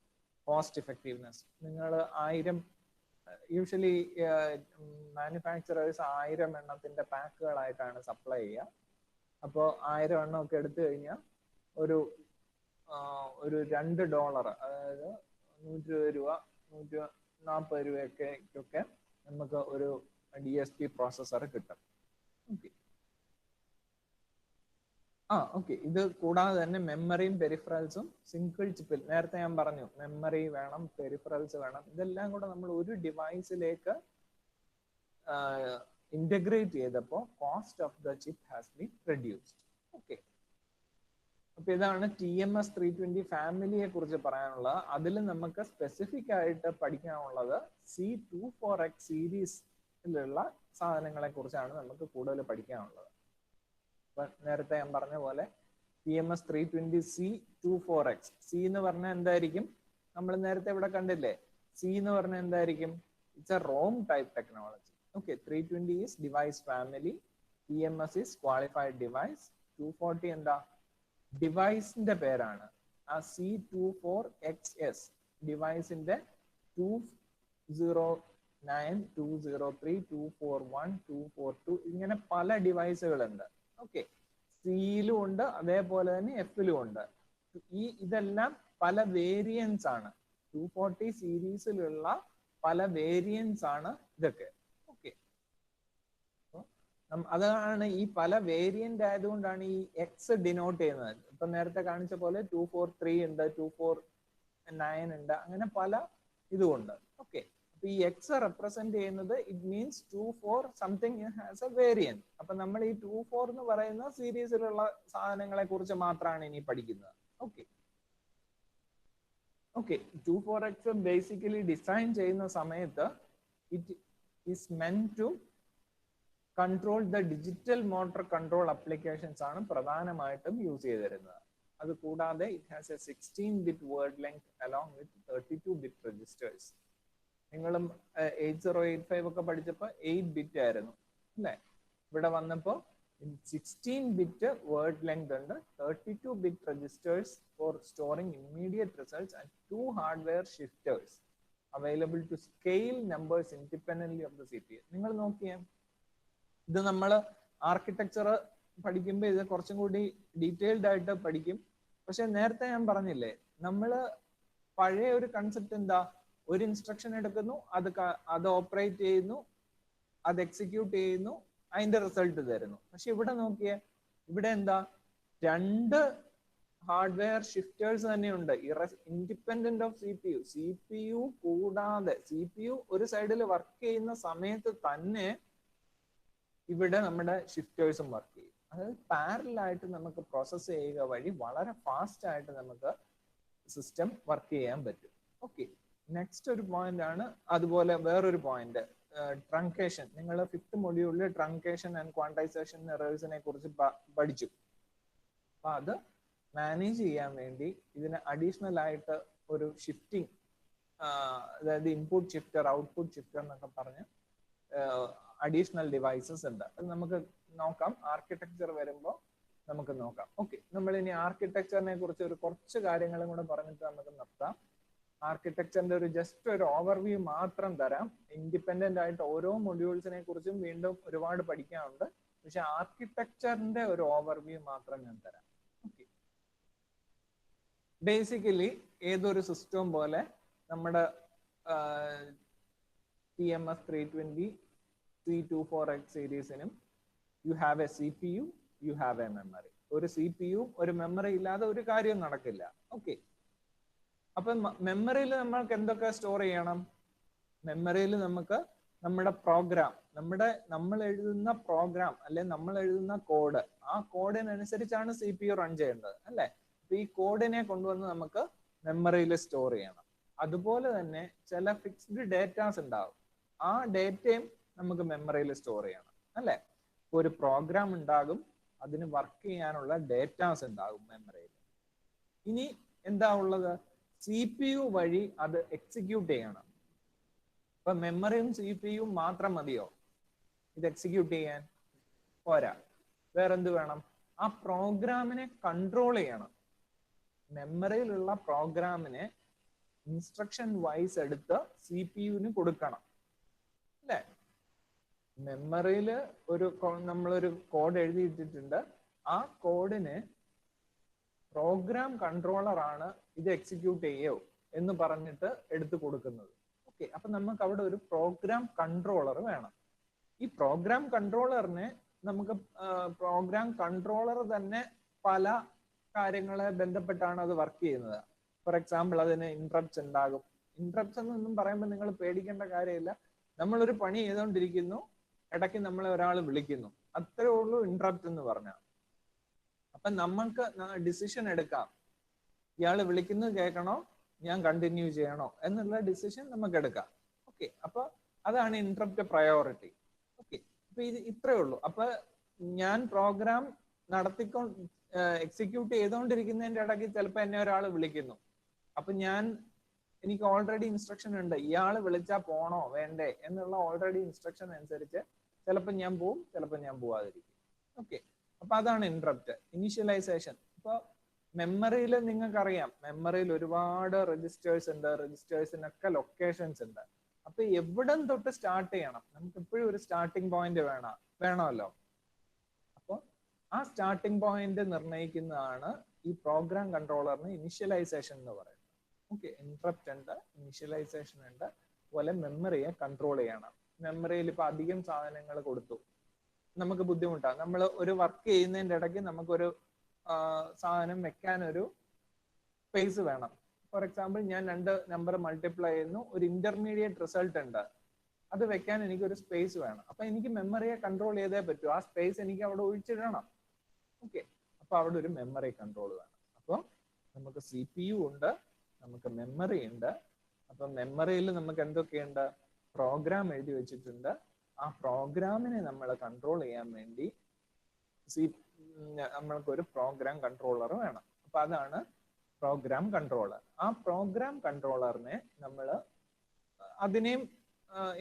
Cost effectiveness. നിങ്ങൾ 1000 യൂഷ്വലി മാനുഫാക്ചറേഴ്സ് 1000 എണ്ണത്തിന്റെ പാക്കുകളായിട്ടാണ് സപ്ലൈ ചെയ്യുക. അപ്പോൾ 1000 എണ്ണം ഒക്കെ എടുത്തു കഴിഞ്ഞാൽ ഒരു $2, അതായത് 120 രൂപ 140 രൂപയൊക്കെ നമുക്ക് ഒരു DSP പ്രോസസ്സർ കിട്ടും. ഓക്കെ, ഇത് കൂടാതെ തന്നെ മെമ്മറിയും പെരിഫറൽസും സിംഗിൾ ചിപ്പിൽ. നേരത്തെ ഞാൻ പറഞ്ഞു, മെമ്മറി വേണം, പെരിഫറൽസ് വേണം. ഇതെല്ലാം കൂടെ നമ്മൾ ഒരു ഡിവൈസിലേക്ക് ഇന്റഗ്രേറ്റ് ചെയ്തപ്പോൾ cost of the chip has been reduced. Okay, അപ്പൊ ഇതാണ് TMS 320 ഫാമിലിയെ കുറിച്ച് പറയാനുള്ളത്. അതിൽ നമുക്ക് സ്പെസിഫിക് ആയിട്ട് പഠിക്കാനുള്ളത് C24X സീരീസിലുള്ള സാധനങ്ങളെ കുറിച്ചാണ് നമുക്ക് കൂടുതൽ പഠിക്കാനുള്ളത്. നേരത്തെ ഞാൻ പറഞ്ഞ പോലെ TMS 320 C24X. സി എന്ന് പറഞ്ഞാൽ എന്തായിരിക്കും? നമ്മൾ നേരത്തെ ഇവിടെ കണ്ടില്ലേ, സി എന്ന് പറഞ്ഞാൽ എന്തായിരിക്കും? It's a ROM type technology. Okay, 320 is device family, TMS is qualified device, 240 എന്താ? ഡിവൈസിന്റെ പേരാണ്. ആ C24XS ഡിവൈസിന്റെ 209, 203, 241, 242 ഇങ്ങനെ പല ഡിവൈസുകളുണ്ട്. ഓക്കെ, സിയിലും ഉണ്ട്, അതേപോലെ തന്നെ എഫിലും ഉണ്ട്. ഇതെല്ലാം പല വേരിയൻസ് ആണ്. 240 സീരീസിലുള്ള പല വേരിയൻസ് ആണ് ഇതൊക്കെ. ഓക്കെ, അതാണ് ഈ പല വേരിയന്റ് ആയതുകൊണ്ടാണ് ഈ എക്സ് ഡിനോട്ട് ചെയ്യുന്നത്. ഇപ്പൊ നേരത്തെ കാണിച്ച പോലെ 243 ഉണ്ട്, 249 ഉണ്ട്, അങ്ങനെ പല ഇതുമുണ്ട്. ഓക്കെ, അപ്പൊ ഈ എക്സ് റെപ്രസെന്റ് ചെയ്യുന്നത് it means 24 something has A variant. അപ്പൊ നമ്മൾ ഈ 24 എന്ന് പറയുന്ന സീരീസിലുള്ള സാധനങ്ങളെ കുറിച്ച് മാത്രമാണ് ഇനി പഠിക്കുന്നത്. Okay okay 24x basically design ചെയ്യുന്ന സമയത്ത് it is meant to control the digital motor control applications ആണ് പ്രധാനമായിട്ടും യൂസ് ചെയ്തിരുന്നത്. അത് കൂടാതെ it has a 16-bit word length along with 32-bit registers. നിങ്ങളും 8085 ഒക്കെ പഠിച്ചപ്പോൾ 8-bit ആയിരുന്നു അല്ലേ? ഇവിടെ വന്നപ്പോൾ 16-bit വേർഡ് ലെങ്ത് ഉണ്ട്, 32-bit registers for storing immediate results, and 2 hardware shifters available to scale numbers independently of the CPU. നിങ്ങൾ നോക്കിയേ, ഇത് നമ്മൾ ആർക്കിടെക്ചർ പഠിക്കുമ്പോൾ ഇത് കുറച്ചും കൂടി ഡീറ്റെയിൽഡ് ആയിട്ട് പഠിക്കും. പക്ഷെ നേരത്തെ ഞാൻ പറഞ്ഞില്ലേ, നമ്മൾ പഴയ ഒരു കൺസെപ്റ്റ് എന്താ, ഒരു ഇൻസ്ട്രക്ഷൻ എടുക്കുന്നു, അത് ഓപ്പറേറ്റ് ചെയ്യുന്നു, അത് എക്സിക്യൂട്ട് ചെയ്യുന്നു, അതിന്റെ റിസൾട്ട് തരുന്നു. പക്ഷെ ഇവിടെ നോക്കിയേ, ഇവിടെ എന്താ, 2 ഹാർഡ്വെയർ ഷിഫ്റ്റേഴ്സ് തന്നെയുണ്ട്, ഇൻഡിപെൻഡന്റ് ഓഫ് CPU. CPU കൂടാതെ CPU ഒരു സൈഡിൽ വർക്ക് ചെയ്യുന്ന സമയത്ത് തന്നെ ഇവിടെ നമ്മുടെ ഷിഫ്റ്റേഴ്സും വർക്ക് ചെയ്യും. അതായത് പാരലൽ ആയിട്ട് നമുക്ക് പ്രോസസ് ചെയ്യുക വഴി വളരെ ഫാസ്റ്റ് ആയിട്ട് നമുക്ക് സിസ്റ്റം വർക്ക് ചെയ്യാൻ പറ്റും. ഓക്കെ, നെക്സ്റ്റ് ഒരു പോയിന്റ് ആണ്. അതുപോലെ വേറൊരു പോയിന്റ്, ട്രങ്കേഷൻ. നിങ്ങൾ 5th മൊഡ്യൂളിൽ ട്രങ്കേഷൻ ആൻഡ് ക്വാണ്ടൈസേഷൻ എറേഴ്സിനെ കുറിച്ച് പഠിച്ചു. അപ്പൊ അത് മാനേജ് ചെയ്യാൻ വേണ്ടി ഇതിന് അഡീഷണൽ ആയിട്ട് ഒരു ഷിഫ്റ്റിംഗ്, അതായത് ഇൻപുട്ട് ഷിഫ്റ്റർ, ഔട്ട്പുട്ട് ഷിഫ്റ്റർ എന്നൊക്കെ പറഞ്ഞ് അഡീഷണൽ ഡിവൈസസ് ഉണ്ട്. അത് നമുക്ക് നോക്കാം, ആർക്കിടെക്ചർ വരുമ്പോൾ നമുക്ക് നോക്കാം. ഓക്കെ, നമ്മൾ ഇനി ആർക്കിടെക്ചറിനെ കുറിച്ച് കുറച്ച് കാര്യങ്ങളും കൂടെ പറഞ്ഞിട്ട് നമുക്ക് നിർത്താം. ആർക്കിടെക്ചറിന്റെ ജസ്റ്റ് ഒരു ഓവർവ്യൂ മാത്രം തരാം. ഇൻഡിപെൻഡന്റ് ആയിട്ട് ഓരോ മൊഡ്യൂൾസിനെ കുറിച്ചും വീണ്ടും ഒരുപാട് പഠിക്കാനുണ്ട്. പക്ഷെ ആർക്കിടെക്ചറിന്റെ ഒരു ഓവർവ്യൂ മാത്രം ഞാൻ തരാം. ഓക്കെ, ബേസിക്കലി ഏതൊരു സിസ്റ്റം പോലെ നമ്മുടെ TMS 320 C24X സീരീസിനും you have a CPU, you have a memory. ഒരു CPU ഒരു മെമ്മറി ഇല്ലാതെ ഒരു കാര്യവും നടക്കില്ല. ഓക്കെ, അപ്പൊ മെമ്മറിയിൽ നമ്മൾക്ക് എന്തൊക്കെ സ്റ്റോർ ചെയ്യണം? മെമ്മറിയിൽ നമുക്ക് നമ്മുടെ പ്രോഗ്രാം, നമ്മൾ എഴുതുന്ന പ്രോഗ്രാം അല്ലെ നമ്മൾ എഴുതുന്ന കോഡ്, ആ കോഡിനനുസരിച്ചാണ് CPU റൺ ചെയ്യേണ്ടത് അല്ലെ? അപ്പൊ ഈ കോഡിനെ കൊണ്ടുവന്ന് നമുക്ക് മെമ്മറിയിൽ സ്റ്റോർ ചെയ്യണം. അതുപോലെ തന്നെ ചില ഫിക്സ്ഡ് ഡേറ്റാസ് ഉണ്ടാവും, ആ ഡേറ്റയും നമുക്ക് മെമ്മറിയിൽ സ്റ്റോർ ചെയ്യണം അല്ലെ? ഒരു പ്രോഗ്രാം ഉണ്ടാകും, അതിന് വർക്ക് ചെയ്യാനുള്ള ഡേറ്റാസ് ഉണ്ടാകും മെമ്മറിയിൽ. ഇനി എന്താ ഉള്ളത്? CPU വഴി അത് എക്സിക്യൂട്ട് ചെയ്യണം. ഇപ്പൊ മെമ്മറിയും CPU മാത്രം മതിയോ ഇത് എക്സിക്യൂട്ട് ചെയ്യാൻ? പോരാ, വേറെന്ത് വേണം? ആ പ്രോഗ്രാമിനെ കൺട്രോൾ ചെയ്യണം. മെമ്മറിയിലുള്ള പ്രോഗ്രാമിനെ ഇൻസ്ട്രക്ഷൻ വൈസ് എടുത്ത് CPU-ന് കൊടുക്കണം അല്ലേ? മെമ്മറിയിൽ നമ്മളൊരു കോഡ് എഴുതിയിട്ടിട്ടുണ്ട്, ആ കോഡിന് പ്രോഗ്രാം കൺട്രോളർ ആണ് ഇത് എക്സിക്യൂട്ട് ചെയ്യോ എന്ന് പറഞ്ഞിട്ട് എടുത്തു കൊടുക്കുന്നത്. ഓക്കെ, അപ്പൊ നമുക്ക് അവിടെ ഒരു പ്രോഗ്രാം കൺട്രോളർ വേണം. ഈ പ്രോഗ്രാം കൺട്രോളറിനെ നമുക്ക് പ്രോഗ്രാം കൺട്രോളർ തന്നെ പല കാര്യങ്ങളെ ബന്ധപ്പെട്ടാണ് അത് വർക്ക് ചെയ്യുന്നത്. ഫോർ എക്സാമ്പിൾ, അതിന് ഇന്ററപ്റ്റ്സ് ഉണ്ടാകും. ഇന്ററപ്റ്റ്സ് എന്നൊന്നും പറയുമ്പോൾ നിങ്ങൾ പേടിക്കേണ്ട കാര്യമില്ല. നമ്മളൊരു പണി ചെയ്തുകൊണ്ടിരിക്കുന്നു, ഇടയ്ക്ക് നമ്മളെ ഒരാൾ വിളിക്കുന്നു, അത്രേ ഉള്ളൂ ഇന്ററപ്റ്റ് എന്ന് പറഞ്ഞാൽ. അപ്പൊ നമ്മൾക്ക് ഡിസിഷൻ എടുക്കാം, ഇയാൾ വിളിക്കുന്നത് കേൾക്കണോ, ഞാൻ കണ്ടിന്യൂ ചെയ്യണോ എന്നുള്ള ഡിസിഷൻ നമുക്ക് എടുക്കാം. ഓക്കെ, അപ്പൊ അതാണ് ഇന്ററപ്റ്റ് പ്രയോറിറ്റി. ഓക്കെ, അപ്പൊ ഇത് ഇത്രേ ഉള്ളൂ. അപ്പൊ ഞാൻ പ്രോഗ്രാം എക്സിക്യൂട്ട് ചെയ്തുകൊണ്ടിരിക്കുന്നതിന്റെ ഇടയ്ക്ക് ചിലപ്പോൾ എന്നെ ഒരാൾ വിളിക്കുന്നു. അപ്പൊ എനിക്ക് ഓൾറെഡി ഇൻസ്ട്രക്ഷൻ ഉണ്ട്, ഇയാൾ വിളിച്ചാൽ പോണോ വേണ്ടേ എന്നുള്ള ഓൾറെഡി ഇൻസ്ട്രക്ഷൻ അനുസരിച്ച് ചിലപ്പോൾ ഞാൻ പോവും, ചിലപ്പോൾ ഞാൻ പോവാതിരിക്കും. ഓക്കെ, അപ്പൊ അതാണ് ഇന്ററപ്റ്റ്. ഇനീഷ്യലൈസേഷൻ. ഇപ്പൊ മെമ്മറിയിൽ നിങ്ങൾക്കറിയാം, മെമ്മറിയിൽ ഒരുപാട് രജിസ്റ്റേഴ്സ് ഉണ്ട്, രജിസ്റ്റേഴ്സിനൊക്കെ ലൊക്കേഷൻസ് ഉണ്ട്. അപ്പൊ എവിടെ തൊട്ട് സ്റ്റാർട്ട് ചെയ്യണം? നമുക്ക് എപ്പോഴും ഒരു സ്റ്റാർട്ടിംഗ് പോയിന്റ് വേണമല്ലോ. അപ്പോൾ ആ സ്റ്റാർട്ടിംഗ് പോയിന്റ് നിർണ്ണയിക്കുന്നതാണ് ഈ പ്രോഗ്രാം കൺട്രോളറിന് ഇനിഷ്യലൈസേഷൻ എന്ന് പറയുന്നത്. ഓക്കെ, ഇന്ററപ്റ്റ് ഉണ്ട്, ഇനിഷ്യലൈസേഷൻ ഉണ്ട്, അതുപോലെ മെമ്മറിയെ കൺട്രോൾ ചെയ്യണം. മെമ്മറിയിൽ ഇപ്പൊ അധികം സാധനങ്ങൾ കൊടുത്തു, നമുക്ക് ബുദ്ധിമുട്ടാണ്. നമ്മൾ ഒരു വർക്ക് ചെയ്യുന്നതിന്റെ ഇടയ്ക്ക് നമുക്കൊരു സാധനം വെക്കാൻ ഒരു സ്പേസ് വേണം. ഫോർ എക്സാമ്പിൾ, ഞാൻ 2 നമ്പർ മൾട്ടിപ്ലൈ ചെയ്യുന്നു, ഒരു ഇന്റർമീഡിയറ്റ് റിസൾട്ട് ഉണ്ട്, അത് വെക്കാൻ എനിക്ക് ഒരു സ്പേസ് വേണം. അപ്പൊ എനിക്ക് മെമ്മറിയെ കൺട്രോൾ ചെയ്തേ പറ്റൂ, ആ സ്പേസ് എനിക്ക് അവിടെ ഒഴിച്ചിടണം. ഓക്കെ, അപ്പൊ അവിടെ ഒരു മെമ്മറി കൺട്രോൾ വേണം. അപ്പോൾ നമുക്ക് CPU ഉണ്ട്, നമുക്ക് മെമ്മറി ഉണ്ട്. അപ്പൊ മെമ്മറിയിൽ നമുക്ക് എന്തൊക്കെയുണ്ട്? പ്രോഗ്രാം എഴുതി വെച്ചിട്ടുണ്ട്. ആ പ്രോഗ്രാമിനെ നമ്മൾ കൺട്രോൾ ചെയ്യാൻ വേണ്ടി നമ്മൾക്കൊരു പ്രോഗ്രാം കൺട്രോളർ വേണം. അപ്പൊ അതാണ് പ്രോഗ്രാം കൺട്രോളർ. ആ പ്രോഗ്രാം കൺട്രോളറിനെ നമ്മൾ അതിനെയും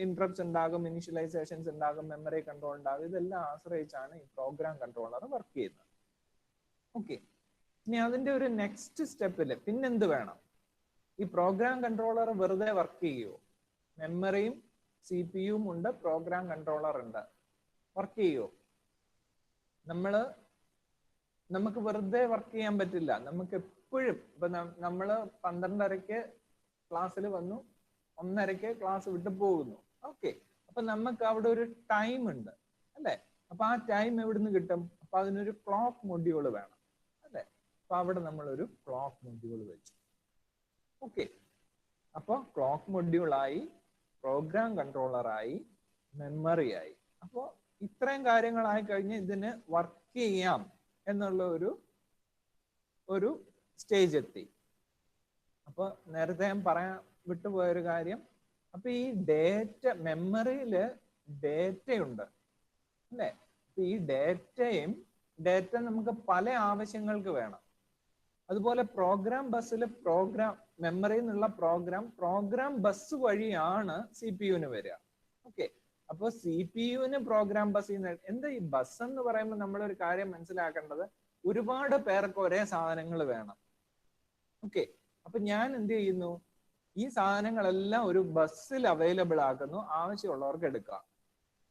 ഇന്ററപ്റ്റ്സ് ഉണ്ടാകും, ഇനിഷ്യലൈസേഷൻസ് ഉണ്ടാകും, മെമ്മറി കൺട്രോൾ ഉണ്ടാകും. ഇതെല്ലാം ആശ്രയിച്ചാണ് ഈ പ്രോഗ്രാം കൺട്രോളർ വർക്ക് ചെയ്യുന്നത്. ഓക്കെ, ഇനി അതിന്റെ ഒരു നെക്സ്റ്റ് സ്റ്റെപ്പില് പിന്നെന്ത് വേണം? ഈ പ്രോഗ്രാം കൺട്രോളർ വെറുതെ വർക്ക് ചെയ്യുമോ? മെമ്മറിയും CPU-യും ഉണ്ട്, പ്രോഗ്രാം കൺട്രോളർ ഉണ്ട്, വർക്ക് ചെയ്യുമോ? നമുക്ക് വെറുതെ വർക്ക് ചെയ്യാൻ പറ്റില്ല. നമുക്ക് എപ്പോഴും ഇപ്പൊ നമ്മള് 12:30-ക്ക് ക്ലാസ്സിൽ വന്നു, 1:30-ക്ക് ക്ലാസ് വിട്ടു പോകുന്നു. ഓക്കെ, അപ്പൊ നമുക്ക് അവിടെ ഒരു ടൈം ഉണ്ട് അല്ലെ? അപ്പൊ ആ ടൈം എവിടുന്ന് കിട്ടും? അപ്പൊ അതിനൊരു ക്ലോക്ക് മൊഡ്യൂൾ വേണം അല്ലെ? അപ്പൊ അവിടെ നമ്മളൊരു ക്ലോക്ക് മൊഡ്യൂൾ വെച്ചു. ഓക്കെ, അപ്പൊ ക്ലോക്ക് മൊഡ്യൂളായി, പ്രോഗ്രാം കൺട്രോളറായി, മെമ്മറിയായി. അപ്പോൾ ഇത്രയും കാര്യങ്ങളായി കഴിഞ്ഞ് ഇതിന് വർക്ക് ചെയ്യാം എന്നുള്ള ഒരു സ്റ്റേജ് എത്തി. അപ്പൊ നേരത്തെ ഞാൻ പറയാൻ വിട്ടുപോയൊരു കാര്യം, അപ്പൊ ഈ ഡേറ്റ, മെമ്മറിയില് ഡേറ്റയുണ്ട് അല്ലെ? അപ്പൊ ഈ ഡേറ്റ നമുക്ക് പല ആവശ്യങ്ങൾക്ക് വേണം. അതുപോലെ പ്രോഗ്രാം ബസ്സിൽ മെമ്മറിയിൽ നിന്നുള്ള പ്രോഗ്രാം ബസ് വഴിയാണ് CPU-ന് വരിക. ഓക്കെ, അപ്പൊ CPU-ന് പ്രോഗ്രാം ബസ് എന്താ ഈ ബസ് എന്ന് പറയുമ്പോൾ നമ്മളൊരു കാര്യം മനസ്സിലാക്കേണ്ടത്, ഒരുപാട് പേർക്ക് ഒരേ സാധനങ്ങൾ വേണം. ഓക്കെ, അപ്പൊ ഞാൻ എന്ത് ചെയ്യുന്നു? ഈ സാധനങ്ങളെല്ലാം ഒരു ബസ്സിൽ അവൈലബിൾ ആക്കുന്നു, ആവശ്യമുള്ളവർക്ക് എടുക്കാം.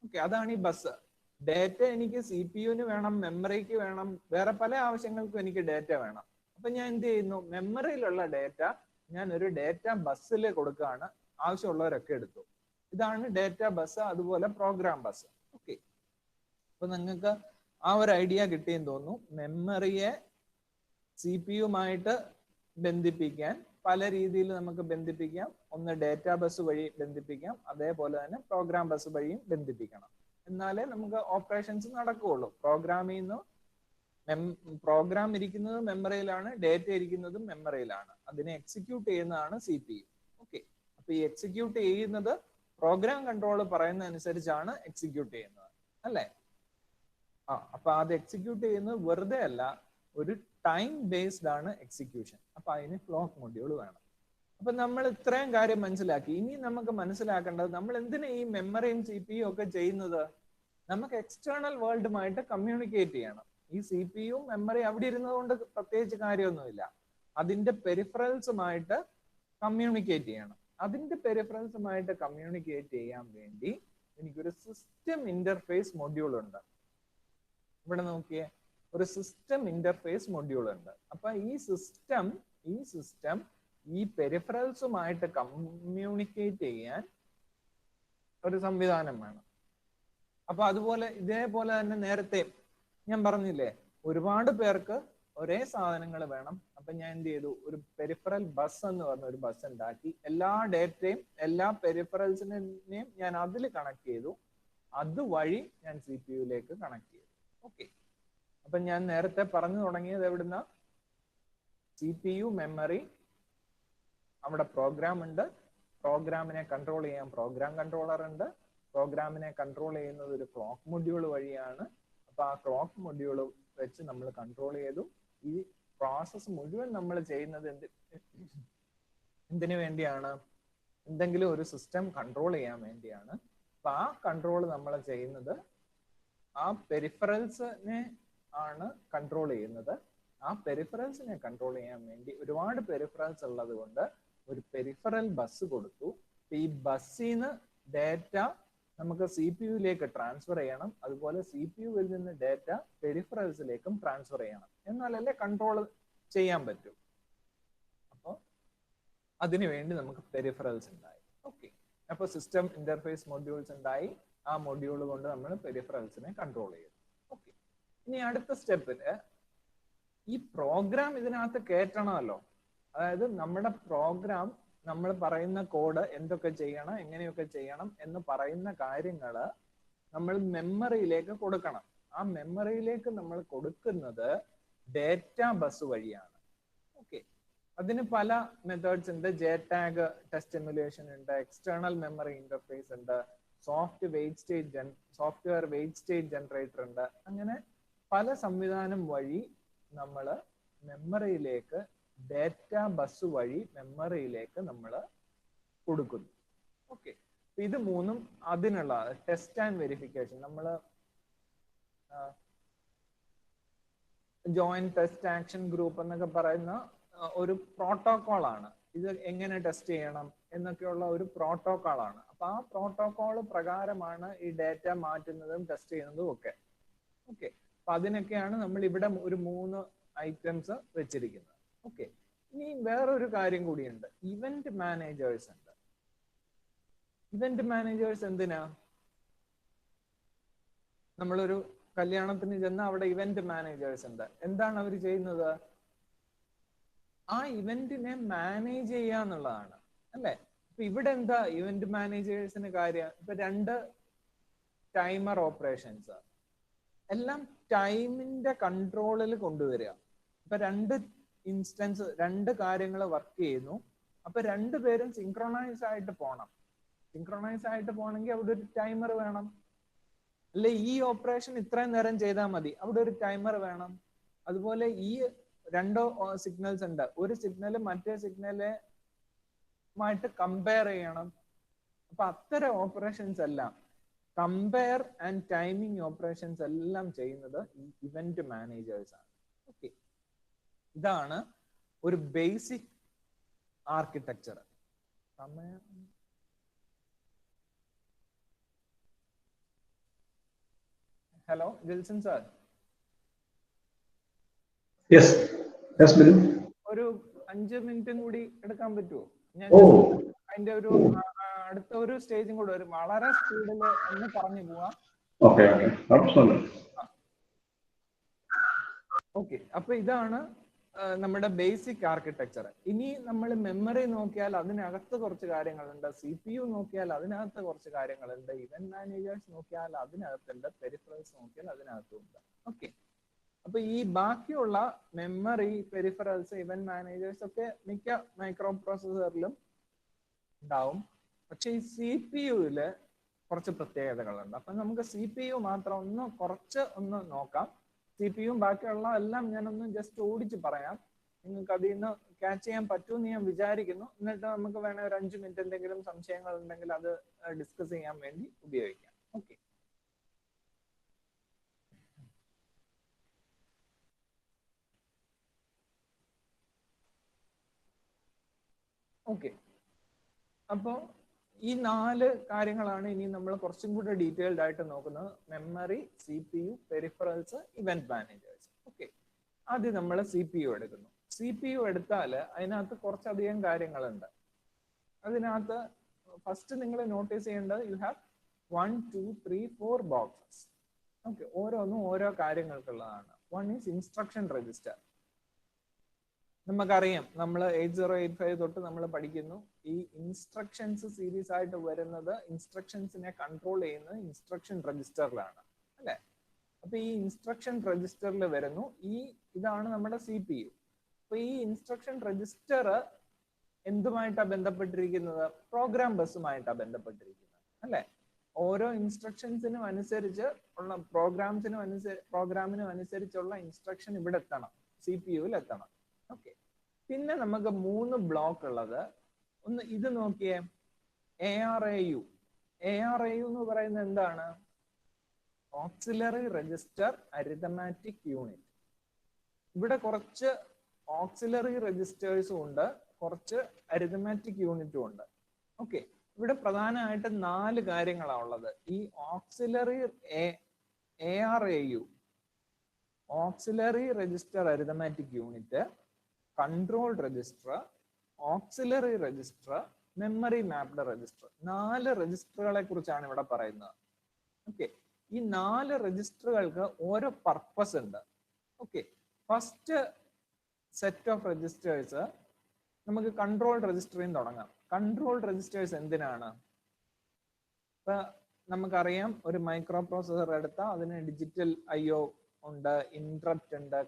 ഓക്കെ, അതാണ് ഈ ബസ്. ഡേറ്റ എനിക്ക് CPU-ന് വേണം, മെമ്മറിക്ക് വേണം, വേറെ പല ആവശ്യങ്ങൾക്കും എനിക്ക് ഡേറ്റ വേണം. അപ്പൊ ഞാൻ എന്ത് ചെയ്യുന്നു? മെമ്മറിയിലുള്ള ഡേറ്റ ഞാൻ ഒരു ഡേറ്റ ബസ്സിൽ കൊടുക്കുകയാണ്, ആവശ്യമുള്ളവരൊക്കെ എടുത്തു. ഇതാണ് ഡേറ്റ ബസ്, അതുപോലെ പ്രോഗ്രാം ബസ്. ഓക്കെ, അപ്പൊ നിങ്ങൾക്ക് ആ ഒരു ഐഡിയ കിട്ടിയെന്ന് തോന്നുന്നു. മെമ്മറിയെ CPU-യുമായിട്ട് ബന്ധിപ്പിക്കാൻ പല രീതിയിൽ നമുക്ക് ബന്ധിപ്പിക്കാം. ഒന്ന് ഡേറ്റ ബസ് വഴി ബന്ധിപ്പിക്കാം, അതേപോലെ തന്നെ പ്രോഗ്രാം ബസ് വഴിയും ബന്ധിപ്പിക്കണം. എന്നാലേ നമുക്ക് ഓപ്പറേഷൻസ് നടക്കുകയുള്ളൂ. പ്രോഗ്രാം ഇരിക്കുന്നത് മെമ്മറിയിലാണ്, ഡേറ്റ ഇരിക്കുന്നതും മെമ്മറിയിലാണ്. അതിനെ എക്സിക്യൂട്ട് ചെയ്യുന്നതാണ് CPU. ഓക്കെ, അപ്പൊ ഈ എക്സിക്യൂട്ട് ചെയ്യുന്നത് പ്രോഗ്രാം കൺട്രോൾ പറയുന്ന അനുസരിച്ചാണ് എക്സിക്യൂട്ട് ചെയ്യുന്നത് അല്ലെ? അപ്പൊ അത് എക്സിക്യൂട്ട് ചെയ്യുന്നത് വെറുതെ അല്ല, ഒരു ടൈം ബേസ്ഡ് ആണ് എക്സിക്യൂഷൻ. അപ്പൊ അതിന് ക്ലോക്ക് മൊഡ്യൂൾ വേണം. അപ്പൊ നമ്മൾ ഇത്രയും കാര്യം മനസ്സിലാക്കി. ഇനി നമുക്ക് മനസ്സിലാക്കേണ്ടത്, നമ്മൾ എന്തിനാ ഈ മെമ്മറിയും CPU ഒക്കെ ചെയ്യുന്നത്? നമുക്ക് എക്സ്റ്റേണൽ വേൾഡുമായിട്ട് കമ്മ്യൂണിക്കേറ്റ് ചെയ്യണം. ഈ CPU-യും മെമ്മറി അവിടെ ഇരുന്നത് കൊണ്ട് പ്രത്യേകിച്ച് കാര്യമൊന്നുമില്ല. അതിന്റെ പെരിഫറൽസുമായിട്ട് കമ്മ്യൂണിക്കേറ്റ് ചെയ്യണം. അതിന്റെ പെരിഫറൽസുമായിട്ട് കമ്മ്യൂണിക്കേറ്റ് ചെയ്യാൻ വേണ്ടി എനിക്കൊരു സിസ്റ്റം ഇന്റർഫേസ് മൊഡ്യൂൾ ഉണ്ട്. ഇവിടെ നോക്കിയേ, ഒരു സിസ്റ്റം ഇന്റർഫേസ് മൊഡ്യൂൾ ഉണ്ട്. അപ്പൊ ഈ സിസ്റ്റം ഈ പെരിഫറൽസുമായിട്ട് കമ്മ്യൂണിക്കേറ്റ് ചെയ്യാൻ ഒരു സംവിധാനം വേണം. അപ്പൊ ഇതേപോലെ തന്നെ നേരത്തെ ഞാൻ പറഞ്ഞില്ലേ, ഒരുപാട് പേർക്ക് ഒരേ സാധനങ്ങൾ വേണം. അപ്പൊ ഞാൻ എന്ത് ചെയ്തു? ഒരു പെരിഫറൽ ബസ് എന്ന് പറഞ്ഞ ഒരു ബസ് ഉണ്ടാക്കി. എല്ലാ ഡേറ്റയും എല്ലാ പെരിഫറൽസിനെയും ഞാൻ അതിൽ കണക്ട് ചെയ്തു. അതുവഴി ഞാൻ CPU-യിലേക്ക് കണക്ട് ചെയ്തു. ഓക്കെ, അപ്പൊ ഞാൻ നേരത്തെ പറഞ്ഞു തുടങ്ങിയത് എവിടുന്ന? CPU, മെമ്മറി, അവിടെ പ്രോഗ്രാം ഉണ്ട്. പ്രോഗ്രാമിനെ കൺട്രോൾ ചെയ്യാൻ പ്രോഗ്രാം കൺട്രോളർ ഉണ്ട്. പ്രോഗ്രാമിനെ കൺട്രോൾ ചെയ്യുന്നത് ഒരു ക്ലോക്ക് മൊഡ്യൂൾ വഴിയാണ്. അപ്പൊ ആ ക്ലോക്ക് മൊഡ്യൂൾ വെച്ച് നമ്മൾ കൺട്രോൾ ചെയ്തു. ഈ പ്രോസസ്സ് മുഴുവൻ നമ്മൾ ചെയ്യുന്നത് എന്തിനു വേണ്ടിയാണ്? എന്തെങ്കിലും ഒരു സിസ്റ്റം കൺട്രോൾ ചെയ്യാൻ വേണ്ടിയാണ്. അപ്പൊ ആ കൺട്രോൾ നമ്മൾ ചെയ്യുന്നത് ആ പെരിഫറൽസിനെ ആണ് കൺട്രോൾ ചെയ്യുന്നത്. ആ പെരിഫറൽസിനെ കൺട്രോൾ ചെയ്യാൻ വേണ്ടി ഒരുപാട് പെരിഫറൽസ് ഉള്ളത് കൊണ്ട് ഒരു പെരിഫറൽ ബസ് കൊടുത്തു. ഈ ബസ്സിന്ന് ഡേറ്റ നമുക്ക് CPU-യിലേക്ക് ട്രാൻസ്ഫർ ചെയ്യണം. അതുപോലെ CPU-വിൽ നിന്ന് ഡേറ്റ പെരിഫറൽസിലേക്കും ട്രാൻസ്ഫർ ചെയ്യണം. എന്നാലല്ലേ കൺട്രോൾ ചെയ്യാൻ പറ്റൂ. അപ്പോൾ അതിനുവേണ്ടി നമുക്ക് പെരിഫറൽസ് ഉണ്ടായി. ഓക്കെ, അപ്പൊ സിസ്റ്റം ഇന്റർഫേസ് മൊഡ്യൂൾസ് ഉണ്ടായി. ആ മൊഡ്യൂൾ കൊണ്ട് നമ്മൾ പെരിഫറൽസിനെ കൺട്രോൾ ചെയ്യും. ഓക്കെ, ഇനി അടുത്ത സ്റ്റെപ്പില് ഈ പ്രോഗ്രാം ഇതിനകത്ത് കയറ്റണമല്ലോ. അതായത് നമ്മുടെ പ്രോഗ്രാം, നമ്മൾ പറയുന്ന കോഡ് എന്തൊക്കെ ചെയ്യണം, എങ്ങനെയൊക്കെ ചെയ്യണം എന്ന് പറയുന്ന കാര്യങ്ങള് നമ്മൾ മെമ്മറിയിലേക്ക് കൊടുക്കണം. ആ മെമ്മറിയിലേക്ക് നമ്മൾ കൊടുക്കുന്നത് ഡേറ്റ ബസ് വഴിയാണ്. ഓക്കെ, അതിന് പല മെത്തേഡ്സ് ഉണ്ട്. JTAG ടെസ്റ്റ് എമുലേഷൻ ഉണ്ട്, എക്സ്റ്റേണൽ മെമ്മറി ഇന്റർഫേസ് ഉണ്ട്, സോഫ്റ്റ്വെയർ വെയിറ്റ് സ്റ്റേറ്റ് ജനറേറ്റർ ഉണ്ട്. അങ്ങനെ പല സംവിധാനം വഴി നമ്മൾ മെമ്മറിയിലേക്ക് ഡേറ്റ ബസ് വഴി മെമ്മറിയിലേക്ക് നമ്മൾ കൊടുക്കുന്നു. ഓക്കെ, ഇത് മൂന്നും അതിനുള്ള ടെസ്റ്റ് ആൻഡ് വെരിഫിക്കേഷൻ, നമ്മൾ ജോയിന്റ് ടെസ്റ്റ് ആക്ഷൻ ഗ്രൂപ്പ് എന്നൊക്കെ പറയുന്ന ഒരു പ്രോട്ടോകോൾ ആണ്. ഇത് എങ്ങനെ ടെസ്റ്റ് ചെയ്യണം എന്നൊക്കെയുള്ള ഒരു പ്രോട്ടോകോൾ ആണ്. അപ്പൊ ആ പ്രോട്ടോകോൾ പ്രകാരമാണ് ഈ ഡേറ്റ മാറ്റുന്നതും ടെസ്റ്റ് ചെയ്യുന്നതും ഒക്കെ. ഓക്കെ, അപ്പൊ അതിനൊക്കെയാണ് നമ്മൾ ഇവിടെ ഒരു 3 ഐറ്റംസ് വെച്ചിരിക്കുന്നത്. ഓക്കെ, ഇനി വേറൊരു കാര്യം കൂടിയുണ്ട്, ഇവന്റ് മാനേജേഴ്സ് ഉണ്ട്. ഇവന്റ് മാനേജേഴ്സ് എന്തിനാ? നമ്മളൊരു കല്യാണത്തിന് ചെന്ന് അവിടെ ഇവന്റ് മാനേജേഴ്സ് ഉണ്ട്. എന്താണ് അവർ ചെയ്യുന്നത്? ആ ഇവന്റിനെ മാനേജ് ചെയ്യുക എന്നുള്ളതാണ്, അല്ലെ? ഇപ്പൊ ഇവിടെ എന്താ ഇവന്റ് മാനേജേഴ്സിന് കാര്യം? ഇപ്പൊ 2 ടൈമർ ഓപ്പറേഷൻസ് എല്ലാം ടൈമിന്റെ കൺട്രോളിൽ കൊണ്ടുവരിക. ഇപ്പൊ 2 ഇൻസ്റ്റൻസ്, 2 കാര്യങ്ങൾ വർക്ക് ചെയ്യുന്നു. അപ്പൊ 2 പേരും സിങ്ക്രണൈസ് ആയിട്ട് പോകണം. സിങ്ക്രണൈസ് ആയിട്ട് പോകണമെങ്കിൽ അവിടെ ഒരു ടൈമർ വേണം. അല്ലെ, ഈ ഓപ്പറേഷൻ ഇത്രയും നേരം ചെയ്താൽ മതി, അവിടെ ഒരു ടൈമർ വേണം. അതുപോലെ ഈ 2 സിഗ്നൽസ് ഉണ്ട്, ഒരു സിഗ്നൽ മറ്റേ സിഗ്നലുമായിട്ട് കമ്പയർ ചെയ്യണം. അപ്പൊ അത്തരം ഓപ്പറേഷൻസ് എല്ലാം, കമ്പയർ ആൻഡ് ടൈമിംഗ് ഓപ്പറേഷൻസ് എല്ലാം ചെയ്യുന്നത് ഈ ഇവന്റ് മാനേജേഴ്സ് ആണ്. ഓക്കെ, ഇതാണ് ഒരു basic architecture. Hello Jilson sir, ഒരു 5 മിനിറ്റും കൂടി എടുക്കാൻ പറ്റുമോ? ഞാൻ അതിന്റെ ഒരു അടുത്ത ഒരു സ്റ്റേജും കൂടെ വരും, വളരെ സ്പീഡിൽ ഒന്ന് പറഞ്ഞു പോവാം. ഓക്കെ, അപ്പൊ ഇതാണ് നമ്മുടെ ബേസിക് ആർക്കിടെക്ചർ. ഇനി നമ്മൾ മെമ്മറി നോക്കിയാൽ അതിനകത്ത് കുറച്ച് കാര്യങ്ങളുണ്ട്, CPU നോക്കിയാൽ അതിനകത്ത് കുറച്ച് കാര്യങ്ങളുണ്ട്, ഇവന്റ് മാനേജേഴ്സ് നോക്കിയാൽ അതിനകത്തുണ്ട്, പെരിഫറൽസ് നോക്കിയാൽ അതിനകത്തുണ്ട്. ഓക്കെ, അപ്പൊ ഈ ബാക്കിയുള്ള മെമ്മറി, പെരിഫറൽസ്, ഇവന്റ് മാനേജേഴ്സ് ഒക്കെ മിക്ക മൈക്രോ പ്രോസസ്സറിലും ഉണ്ടാവും. പക്ഷെ ഈ CPU-ല് കുറച്ച് പ്രത്യേകതകളുണ്ട്. അപ്പൊ നമുക്ക് CPU മാത്രം ഒന്ന് നോക്കാം. CPU ബാക്കിയുള്ള എല്ലാം ഞാനൊന്ന് ജസ്റ്റ് ഓടിച്ച് പറയാം, നിങ്ങൾക്ക് അതിൽ നിന്ന് ക്യാച്ച് ചെയ്യാൻ പറ്റുമെന്ന് ഞാൻ വിചാരിക്കുന്നു. എന്നിട്ട് നമുക്ക് വേണേൽ ഒരു 5 മിനിറ്റ് എന്തെങ്കിലും സംശയങ്ങൾ ഉണ്ടെങ്കിൽ അത് ഡിസ്കസ് ചെയ്യാൻ വേണ്ടി ഉപയോഗിക്കാം. ഓക്കെ, ഓക്കെ, അപ്പോ ഈ 4 കാര്യങ്ങളാണ് ഇനി നമ്മൾ കുറച്ചും കൂടെ ഡീറ്റെയിൽഡ് ആയിട്ട് നോക്കുന്നത്: memory, CPU, peripherals, event managers. Okay, ആദ്യം നമ്മൾ CPU എടുക്കുന്നു. CPU എടുത്താൽ അതിനകത്ത് കുറച്ചധികം കാര്യങ്ങളുണ്ട്. അതിനകത്ത് ഫസ്റ്റ് നിങ്ങൾ നോട്ടീസ് ചെയ്യേണ്ടത്, യു ഹാവ് 1, 2, 3, 4 ബോക്സസ്. ഓക്കെ, ഓരോന്നും ഓരോ കാര്യങ്ങൾക്കുള്ളതാണ്. 1 ഈസ് ഇൻസ്ട്രക്ഷൻ രജിസ്റ്റർ. നമുക്കറിയാം, നമ്മൾ 8085 തൊട്ട് നമ്മൾ പഠിക്കുന്നു, ഈ ഇൻസ്ട്രക്ഷൻസ് സീരീസ് ആയിട്ട് വരുന്നത്, ഇൻസ്ട്രക്ഷൻസിനെ കൺട്രോൾ ചെയ്യുന്നത് ഇൻസ്ട്രക്ഷൻ രജിസ്റ്ററിലാണ്, അല്ലെ? അപ്പൊ ഈ ഇൻസ്ട്രക്ഷൻ രജിസ്റ്ററിൽ വരുന്നു, ഇതാണ് നമ്മുടെ CPU. അപ്പൊ ഈ ഇൻസ്ട്രക്ഷൻ രജിസ്റ്റർ എന്തുമായിട്ടാണ് ബന്ധപ്പെട്ടിരിക്കുന്നത്? പ്രോഗ്രാം ബസ്സുമായിട്ടാണ് ബന്ധപ്പെട്ടിരിക്കുന്നത്, അല്ലെ? ഓരോ ഇൻസ്ട്രക്ഷൻസിനും അനുസരിച്ച് ഉള്ള പ്രോഗ്രാമിനും അനുസരിച്ചുള്ള ഇൻസ്ട്രക്ഷൻ ഇവിടെ എത്തണം, CPU-ൽ എത്തണം. ഓക്കെ, പിന്നെ നമുക്ക് 3 ബ്ലോക്ക് ഉള്ളത്. ഒന്ന് ഇത് നോക്കിയേ, ARAU. ARAU എന്ന് പറയുന്നത് എന്താണ്? Auxiliary register arithmetic unit. ഇവിടെ കുറച്ച് ഓക്സിലറി രജിസ്റ്റേഴ്സും ഉണ്ട്, കുറച്ച് അരിതമാറ്റിക് യൂണിറ്റും ഉണ്ട്. ഓക്കെ, ഇവിടെ പ്രധാനമായിട്ട് 4 കാര്യങ്ങളാണ് ഉള്ളത്. ഈ auxiliary ARAU, auxiliary register arithmetic unit, control register, auxiliary register, memory mapped register. 4 രജിസ്റ്ററുകളെ കുറിച്ചാണ് ഇവിടെ പറയുന്നത്. ഓക്കെ, ഈ 4 രജിസ്റ്ററുകൾക്ക് ഓരോ പർപ്പസ് ഉണ്ട്. Okay, first set of registers നമുക്ക് കൺട്രോൾ രജിസ്റ്ററിൽ നിന്ന് തുടങ്ങാം. കൺട്രോൾ രജിസ്റ്റേഴ്സ് എന്തിനാണ്? ഇപ്പൊ നമുക്കറിയാം, ഒരു മൈക്രോ പ്രോസസർ എടുത്താൽ അതിന് ഡിജിറ്റൽ IO ഉണ്ട്, ഇന്ററപ്റ്റ് ഉണ്ട്,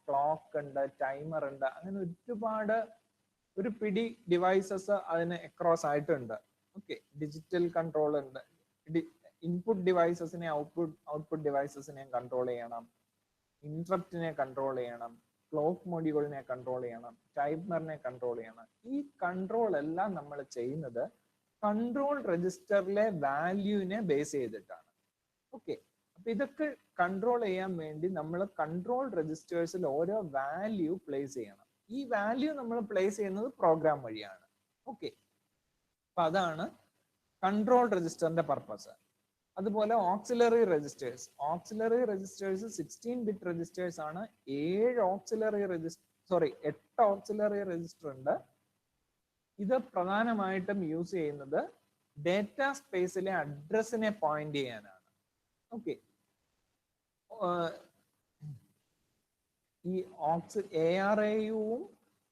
ക്ലോക്ക് ഉണ്ട്, ടൈമർ ഉണ്ട്, അങ്ങനെ ഒരുപാട് ഒരു പിടി ഡിവൈസസ് അതിന് അക്രോസ് ആയിട്ടുണ്ട്. ഓക്കെ, ഡിജിറ്റൽ കൺട്രോൾ ഉണ്ട്, ഇൻപുട്ട് ഡിവൈസസിനെ ഔട്ട്പുട്ട് ഡിവൈസസിനെ കൺട്രോൾ ചെയ്യണം, ഇന്ററപ്റ്റിനെ കൺട്രോൾ ചെയ്യണം, ക്ലോക്ക് മൊഡ്യൂളിനെ കൺട്രോൾ ചെയ്യണം, ടൈമറിനെ കൺട്രോൾ ചെയ്യണം. ഈ കൺട്രോൾ എല്ലാം നമ്മൾ ചെയ്യുന്നത് കൺട്രോൾ രജിസ്റ്ററിലെ വാല്യൂവിനെ ബേസ് ചെയ്തിട്ടാണ്. ഓക്കെ, അപ്പൊ ഇതൊക്കെ കൺട്രോൾ ചെയ്യാൻ വേണ്ടി നമ്മൾ കൺട്രോൾ രജിസ്റ്റേഴ്സിൽ ഓരോ വാല്യൂ പ്ലേസ് ചെയ്യണം. ഈ വാല്യൂ നമ്മൾ പ്ലേസ് ചെയ്യുന്നത് പ്രോഗ്രാം വഴിയാണ്. ഓക്കെ, അപ്പൊ അതാണ് കൺട്രോൾ രജിസ്റ്ററിന്റെ പർപ്പസ്. അതുപോലെ auxiliary registers. Auxiliary registers 16-bit registers ആണ്. 8 ഓക്സിലറി രജിസ്റ്റർ ഉണ്ട്. ഇത് പ്രധാനമായിട്ടും യൂസ് ചെയ്യുന്നത് ഡേറ്റ സ്പേസിലെ അഡ്രസ്സിനെ പോയിന്റ് ചെയ്യാനാണ്. ഓക്കെ, ഈ ARAUവും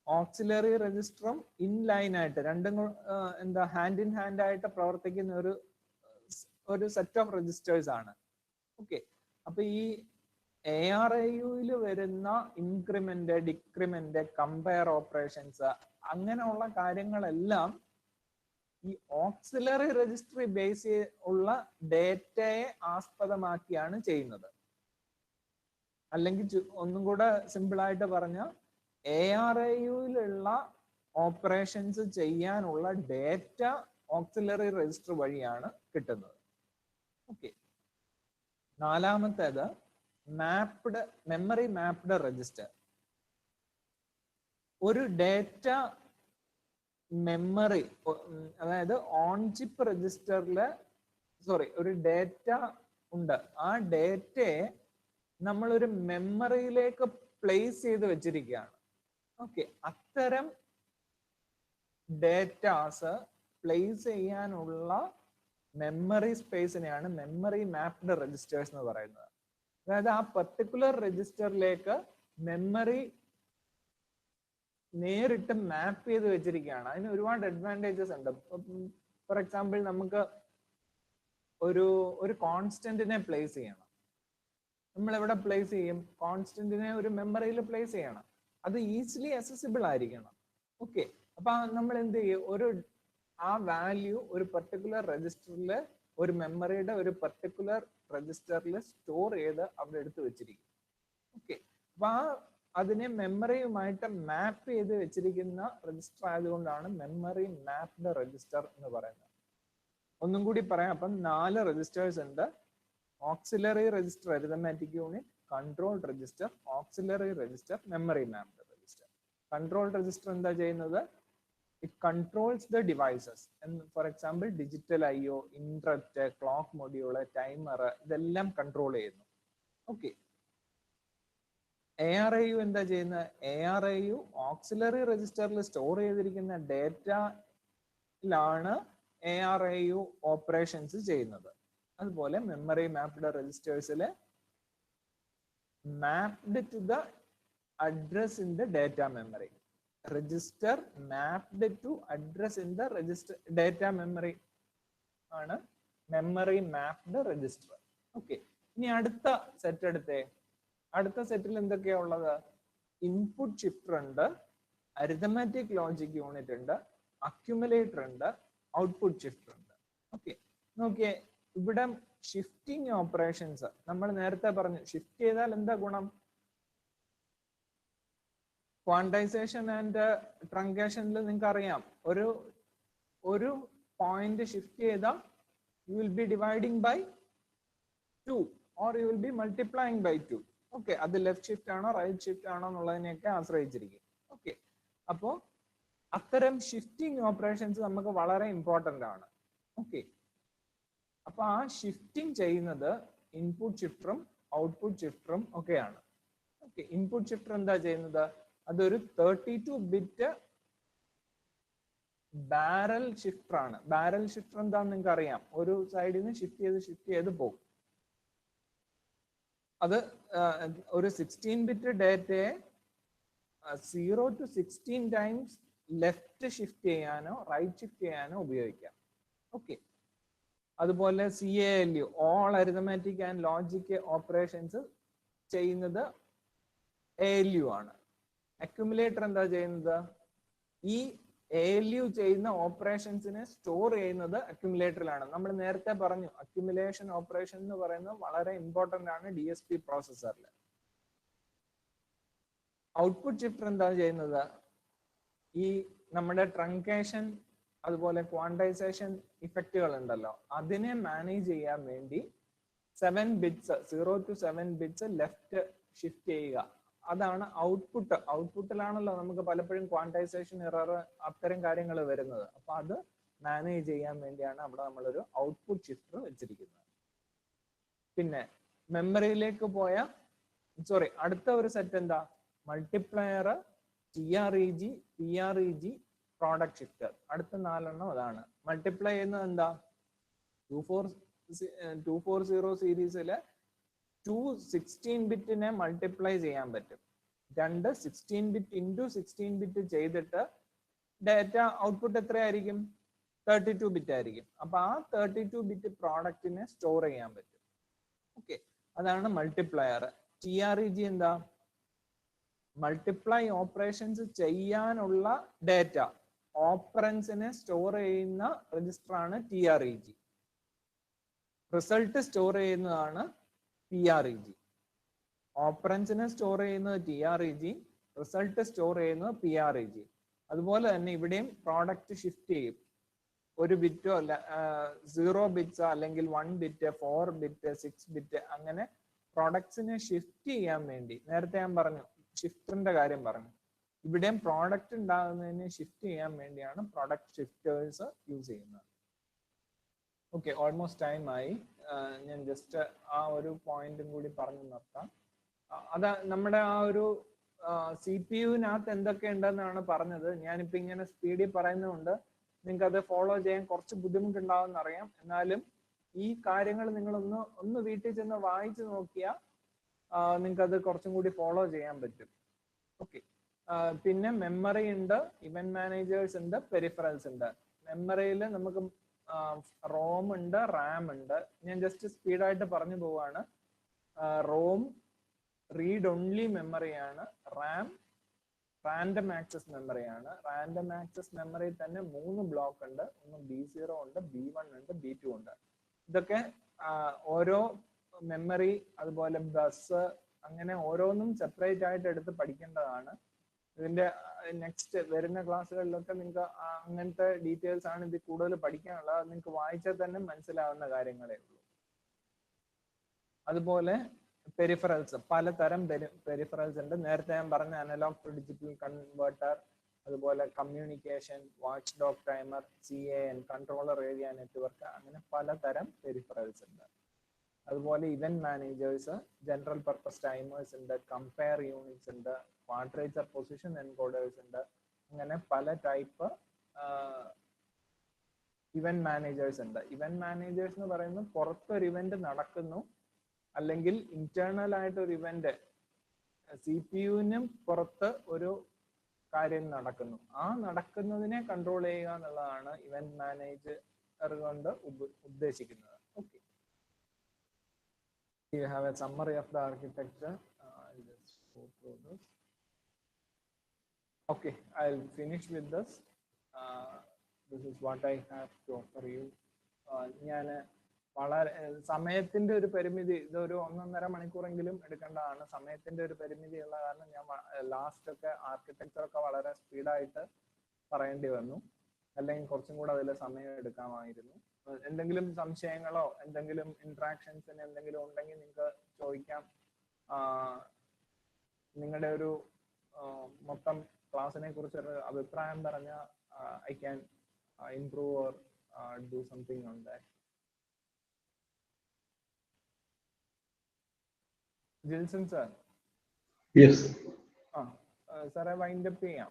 ഓക്സിലറി രജിസ്റ്ററും ഇൻലൈൻ ആയിട്ട് രണ്ടും ഹാൻഡ് ഇൻ ഹാൻഡ് ആയിട്ട് പ്രവർത്തിക്കുന്ന ഒരു സെറ്റ് ഓഫ് രജിസ്റ്റേഴ്സ് ആണ്. ഓക്കെ, അപ്പൊ ഈ ARAUയിൽ വരുന്ന ഇൻക്രിമെന്റ്, ഡിക്രിമെന്റ്, കമ്പയർ ഓപ്പറേഷൻസ്, അങ്ങനെയുള്ള കാര്യങ്ങളെല്ലാം ഈ ഓക്സിലറി രജിസ്റ്ററി ബേസ് ഉള്ള ഡേറ്റയെ ആസ്പദമാക്കിയാണ് ചെയ്യുന്നത്. അല്ലെങ്കിൽ ഒന്നും കൂടെ സിമ്പിൾ ആയിട്ട് പറഞ്ഞ ARAUയിലുള്ള ഓപ്പറേഷൻസ് ചെയ്യാനുള്ള ഡേറ്റ ഓക്സിലറി രജിസ്റ്റർ വഴിയാണ് കിട്ടുന്നത്. ഓക്കെ, നാലാമത്തേത് മെമ്മറി മാപ്ഡ് രജിസ്റ്റർ. ഒരു ഡേറ്റ മെമ്മറി, അതായത് ഓൺ ചിപ്പ് രജിസ്റ്ററില് ഒരു ഡേറ്റ ഉണ്ട്. ആ ഡേറ്റയെ നമ്മൾ ഒരു മെമ്മറിയിലേക്ക് പ്ലേസ് ചെയ്ത് വെച്ചിരിക്കുകയാണ്. ഓക്കെ, അത്തരം ഡേറ്റാസ് പ്ലേസ് ചെയ്യാനുള്ള മെമ്മറി സ്പേസിനെയാണ് മെമ്മറി മാപ്ഡ് രജിസ്റ്റേഴ്സ് എന്ന് പറയുന്നത്. അതായത് ആ പെർട്ടിക്കുലർ രജിസ്റ്ററിലേക്ക് മെമ്മറി നേരിട്ട് മാപ്പ് ചെയ്ത് വെച്ചിരിക്കുകയാണ്. അതിന് ഒരുപാട് അഡ്വാൻറ്റേജസ് ഉണ്ട്. ഫോർ എക്സാമ്പിൾ, നമുക്ക് ഒരു കോൺസ്റ്റന്റിനെ പ്ലേസ് ചെയ്യണം. നമ്മൾ എവിടെ പ്ലേസ് ചെയ്യും? കോൺസ്റ്റന്റിനെ ഒരു മെമ്മറിയിൽ പ്ലേസ് ചെയ്യണം. അത് ഈസിലി അക്സസിബിൾ ആയിരിക്കണം. ഓക്കെ, അപ്പൊ നമ്മൾ എന്ത് ചെയ്യും? ആ വാല്യൂ ഒരു പെർട്ടിക്കുലർ രജിസ്റ്ററിൽ, ഒരു മെമ്മറിയുടെ ഒരു പെർട്ടിക്കുലർ രജിസ്റ്ററിൽ സ്റ്റോർ ചെയ്ത് അവിടെ എടുത്ത് വെച്ചിരിക്കും. ഓക്കെ, അപ്പൊ അതിനെ മെമ്മറിയുമായിട്ട് മാപ്പ് ചെയ്ത് വെച്ചിരിക്കുന്ന രജിസ്റ്റർ ആയതുകൊണ്ടാണ് മെമ്മറി മാപ്ഡ് രജിസ്റ്റർ എന്ന് പറയുന്നത്. ഒന്നും കൂടി പറയാം. അപ്പം 4 രജിസ്റ്റേഴ്സ് ഉണ്ട്. Auxiliary register arithmetic unit, control register, auxiliary register, memory mapped register. Control register എന്താ ചെയ്യുന്നത്? It controls the devices. For example, digital IO, interrupt, clock module, timer, ഇതെല്ലാം കൺട്രോൾ ചെയ്യുന്നു. ഓക്കെ, ARAU എന്താ ചെയ്യുന്നത്? ARAU ഓക്സിലറി രജിസ്റ്ററിൽ store ചെയ്തിരിക്കുന്ന ഡേറ്റയിലാണ് ARAU operations ചെയ്യുന്നത്. അതുപോലെ മെമ്മറി മാപ്ഡ് രജിസ്റ്റേഴ്സിലെ mapped to the address in the data memory. Register mapped to address in the register data memory ആണ് മെമ്മറി മാപ്ഡ് രജിസ്റ്റർ. ഓക്കെ, ഇനി അടുത്ത സെറ്റ് എടുത്തേ. അടുത്ത സെറ്റിൽ എന്തൊക്കെയാ ഉള്ളത്? ഇൻപുട്ട് ഷിഫ്റ്റർ ഉണ്ട്, അരിതമാറ്റിക് ലോജിക് യൂണിറ്റ് ഉണ്ട്, അക്യുമുലേറ്റർ ഉണ്ട്, ഔട്ട്പുട്ട് ഷിഫ്റ്റർ ഉണ്ട്. ഓക്കെ, നോക്കിയേ, ഇവിടെ ഷിഫ്റ്റിംഗ് ഓപ്പറേഷൻസ് നമ്മൾ നേരത്തെ പറഞ്ഞു. ഷിഫ്റ്റ് ചെയ്താൽ എന്താ ഗുണം? ക്വാണ്ടൈസേഷൻ ആൻഡ് ട്രങ്കേഷനിൽ നിങ്ങൾക്ക് അറിയാം, ഒരു പോയിന്റ് ഷിഫ്റ്റ് ചെയ്താൽ you will be dividing by 2 or you will be multiplying by 2. Okay, അത് ലെഫ്റ്റ് ഷിഫ്റ്റ് ആണോ റൈറ്റ് ഷിഫ്റ്റ് ആണോ എന്നുള്ളതിനെയൊക്കെ ആശ്രയിച്ചിരിക്കും. ഓക്കെ, അപ്പോ അത്തരം ഷിഫ്റ്റിംഗ് ഓപ്പറേഷൻസ് നമുക്ക് വളരെ ഇമ്പോർട്ടന്റ് ആണ്. ഓക്കെ, അപ്പൊ ആ ഷിഫ്റ്റിംഗ് ചെയ്യുന്നത് ഇൻപുട്ട് ഷിഫ്റ്ററും ഔട്ട്പുട്ട് ഷിഫ്റ്ററും ഒക്കെയാണ്. ഓക്കെ, ഇൻപുട്ട് ഷിഫ്റ്റർ എന്താ ചെയ്യുന്നത്? അതൊരു 32-bit ബാരൽ ഷിഫ്റ്റർ ആണ്. ബാരൽ ഷിഫ്റ്റർ എന്താണെന്ന് നിങ്ങൾക്ക് അറിയാം. ഒരു സൈഡിൽ നിന്ന് ഷിഫ്റ്റ് ചെയ്ത് പോകും. അത് ഒരു 16-ബിറ്റ് ഡേറ്റയെ 0 to 16 ടൈംസ് ലെഫ്റ്റ് ഷിഫ്റ്റ് ചെയ്യാനോ റൈറ്റ് ഷിഫ്റ്റ് ചെയ്യാനോ ഉപയോഗിക്കാം. ഓക്കെ. അതുപോലെ CALU all arithmetic and logic operations ചെയ്യുന്നത് ALU ആണ്. അക്യുമുലേറ്റർ എന്താ ചെയ്യുന്നത്? ഈ ALU ചെയ്യുന്ന ഓപ്പറേഷൻസിനെ സ്റ്റോർ ചെയ്യുന്നത് അക്യുമുലേറ്ററിലാണ്. നമ്മൾ നേരത്തെ പറഞ്ഞു അക്യുമുലേഷൻ ഓപ്പറേഷൻ എന്ന് പറയുന്നത് വളരെ ഇമ്പോർട്ടന്റ് ആണ് DSP പ്രോസസ്സറിൽ. ഔട്ട്പുട്ട് ഷിഫ്റ്റർ എന്താ ചെയ്യുന്നത്? ഈ നമ്മുടെ ട്രങ്കേഷൻ അതുപോലെ ക്വാണ്ടൈസേഷൻ ഇഫക്റ്റുകൾ ഉണ്ടല്ലോ, അതിനെ മാനേജ് ചെയ്യാൻ വേണ്ടി 7 bits 0 to 7 bits left shift ചെയ്യുക. അതാണ് ഔട്ട്പുട്ട്. ഔട്ട്പുട്ടിലാണല്ലോ നമുക്ക് പലപ്പോഴും ക്വാണ്ടൈസേഷൻ എറർ അത്തരം കാര്യങ്ങൾ വരുന്നത്. അപ്പൊ അത് മാനേജ് ചെയ്യാൻ വേണ്ടിയാണ് അവിടെ നമ്മളൊരു ഔട്ട്പുട്ട് ഷിഫ്റ്റർ വെച്ചിരിക്കുന്നത്. പിന്നെ മെമ്മറിയിലേക്ക് പോയ അടുത്ത ഒരു സെറ്റ് എന്താ? Multiplier, TREG, PREG, product shifter. അടുത്ത 4 അതാണ്. മൾട്ടിപ്ലൈ ചെയ്യുന്നത് എന്താ? 240 സീരീസില് 2 16-ബിറ്റിനെ മൾട്ടിപ്ലൈ ചെയ്യാൻ പറ്റും. 2 16-ബിറ്റ് ഇൻറ്റു 16-ബിറ്റ് ചെയ്തിട്ട് ഡാറ്റ ഔട്ട്പുട്ട് എത്രയായിരിക്കും? 32-ബിറ്റ് ആയിരിക്കും. അപ്പൊ ആ 32-ബിറ്റ് പ്രോഡക്റ്റിനെ സ്റ്റോർ ചെയ്യാൻ പറ്റും. ഓക്കെ, അതാണ് മൾട്ടിപ്ലയർ. TREG എന്താ? മൾട്ടിപ്ലൈ ഓപ്പറേഷൻസ് ചെയ്യാനുള്ള ഡാറ്റ ഓപ്പറൻസിനെ സ്റ്റോർ ചെയ്യുന്ന രജിസ്റ്റർ ആണ് TREG. റിസൾട്ട് സ്റ്റോർ ചെയ്യുന്നതാണ് PREG. ഓപ്പറൻസിനെ സ്റ്റോർ ചെയ്യുന്നത് TREG, റിസൾട്ട് സ്റ്റോർ ചെയ്യുന്നത് PREG. അതുപോലെ തന്നെ ഇവിടെയും പ്രോഡക്റ്റ് ഷിഫ്റ്റ് ചെയ്യും. ഒരു ബിറ്റോ അല്ല 0 ബിറ്റ്സ് അല്ലെങ്കിൽ 1 ബിറ്റ് 4 ബിറ്റ് 6 ബിറ്റ് അങ്ങനെ പ്രോഡക്ട്സിനെ ഷിഫ്റ്റ് ചെയ്യാൻ വേണ്ടി നേരത്തെ ഞാൻ പറഞ്ഞു, ഷിഫ്റ്ററിന്റെ കാര്യം പറഞ്ഞു. ഇവിടെയും പ്രോഡക്റ്റ് ഉണ്ടാകുന്നതിനെ ഷിഫ്റ്റ് ചെയ്യാൻ വേണ്ടിയാണ് പ്രോഡക്റ്റ് ഷിഫ്റ്റേഴ്സ് യൂസ് ചെയ്യുന്നത്. ഓക്കെ, ഓൾമോസ്റ്റ് ടൈം ആയി. ഞാൻ ജസ്റ്റ് ആ ഒരു പോയിന്റും കൂടി പറഞ്ഞു നിർത്താം. അതാ നമ്മുടെ ആ ഒരു CPU-നകത്ത് എന്തൊക്കെ ഉണ്ടെന്നാണ് പറഞ്ഞത്. ഞാനിപ്പോ ഇങ്ങനെ സ്പീഡിൽ പറയുന്നതുകൊണ്ട് നിങ്ങൾക്ക് അത് ഫോളോ ചെയ്യാൻ കുറച്ച് ബുദ്ധിമുട്ടുണ്ടാവുമെന്ന് അറിയാം. എന്നാലും ഈ കാര്യങ്ങൾ നിങ്ങൾ ഒന്ന് വീട്ടിൽ ചെന്ന് വായിച്ചു നോക്കിയാൽ നിങ്ങൾക്ക് അത് കുറച്ചും കൂടി ഫോളോ ചെയ്യാൻ പറ്റും. ഓക്കെ, പിന്നെ മെമ്മറി ഉണ്ട്, ഇവന്റ് മാനേജേഴ്സ് ഉണ്ട്, പെരിഫറൽസ് ഉണ്ട്. മെമ്മറിയിൽ നമുക്ക് റോം ഉണ്ട്, റാം ഉണ്ട്. ഞാൻ ജസ്റ്റ് സ്പീഡായിട്ട് പറഞ്ഞു പോവാണ്. റോം റീഡ് ഓൺലി മെമ്മറിയാണ്. റാം റാൻഡം ആക്സസ് മെമ്മറിയാണ്. റാൻഡം ആക്സസ് മെമ്മറിയിൽ തന്നെ 3 ബ്ലോക്ക് ഉണ്ട്. ഒന്ന് B0 ഉണ്ട്, B1 ഉണ്ട്, B2 ഉണ്ട്. ഇതൊക്കെ ഓരോ മെമ്മറി അതുപോലെ ബസ് അങ്ങനെ ഓരോന്നും സെപ്പറേറ്റ് ആയിട്ട് എടുത്ത് പഠിക്കേണ്ടതാണ്. ഇതിന്റെ നെക്സ്റ്റ് വരുന്ന ക്ലാസ്സുകളിലൊക്കെ നിങ്ങൾക്ക് അങ്ങനത്തെ ഡീറ്റെയിൽസ് ആണ് ഇത് കൂടുതൽ പഠിക്കാനുള്ളത്. അത് നിങ്ങൾക്ക് വായിച്ചാൽ തന്നെ മനസ്സിലാവുന്ന കാര്യങ്ങളേ ഉള്ളൂ. അതുപോലെ പെരിഫറൽസ്, പലതരം പെരിഫറൽസ് ഉണ്ട്. നേരത്തെ ഞാൻ പറഞ്ഞ അനലോഗ് ടു ഡിജിറ്റൽ കൺവേർട്ടർ, അതുപോലെ communication, watch dog timer, CAN controller area network, അങ്ങനെ പലതരം പെരിഫറൽസ് ഉണ്ട്. അതുപോലെ event managers, general purpose timers ഉണ്ട്, കമ്പയർ യൂണിറ്റ്സ് ഉണ്ട്, ക്വാഡ്രേച്ചർ പൊസിഷൻ എൻകോഡേഴ്സ് ഉണ്ട്. അങ്ങനെ പല ടൈപ്പ് ഇവന്റ് മാനേജേഴ്സ് ഉണ്ട്. ഇവന്റ് മാനേജേഴ്സ് എന്ന് പറയുന്നത് പുറത്തൊരു ഇവന്റ് നടക്കുന്നു അല്ലെങ്കിൽ ഇന്റേണൽ ആയിട്ട് ഒരു ഇവന്റ് CPU-നും പുറത്ത് ഒരു കാര്യം നടക്കുന്നു. ആ നടക്കുന്നതിനെ കൺട്രോൾ ചെയ്യുക എന്നുള്ളതാണ് ഇവന്റ് മാനേജർ കൊണ്ട് ഉദ്ദേശിക്കുന്നത്. Okay, you have a summary of the architecture. I'll just go through this. Okay, I'll finish with this. This is what I have to offer you. ഞാൻ വളരെ സമയത്തിന്റെ ഒരു പരിമിതി, ഇതൊരു 1.5 മണിക്കൂറെങ്കിലും എടുക്കേണ്ടതാണ്. സമയത്തിന്റെ ഒരു പരിമിതി ഉള്ള കാരണം ഞാൻ ലാസ്റ്റ് ഒക്കെ ആർക്കിടെക്ചർ ഒക്കെ വളരെ സ്പീഡായിട്ട് പറയേണ്ടി വന്നു. അല്ലെങ്കിൽ കുറച്ചും കൂടെ അതിൽ സമയം എടുക്കാമായിരുന്നു. എന്തെങ്കിലും സംശയങ്ങളോ എന്തെങ്കിലും ഇന്ററാക്ഷൻസിന് എന്തെങ്കിലും ഉണ്ടെങ്കിൽ നിങ്ങൾക്ക് ചോദിക്കാം. നിങ്ങളുടെ ഒരു മൊത്തം ക്ലാസ്സിനെ കുറിച്ചൊരു അഭിപ്രായം പറഞ്ഞാൽ I can improve or do something on that. Jilson sir. Yes സാറേ വൈൻഡ് അപ്പ് ചെയ്യാം.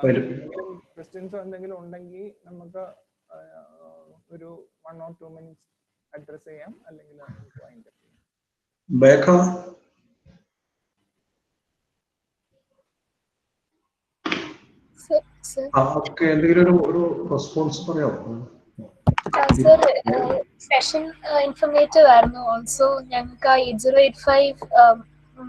എന്തെങ്കിലും ക്വസ്റ്റ്യൻസോ എന്തെങ്കിലും ഉണ്ടെങ്കിൽ നമുക്ക് ഒരു 1 or 2 minutes അഡ്രസ് ചെയ്യാം, അല്ലെങ്കിൽ നമുക്ക് വൈൻഡ് അപ്പ് ചെയ്യാം. എന്തെങ്കിലും ഒരു റെസ്പോൺസ് പറയാമോ? സർ, സെഷൻ ഇൻഫോർമേറ്റീവ് ആയിരുന്നു. ഓൾസോ ഞങ്ങൾക്ക് 8085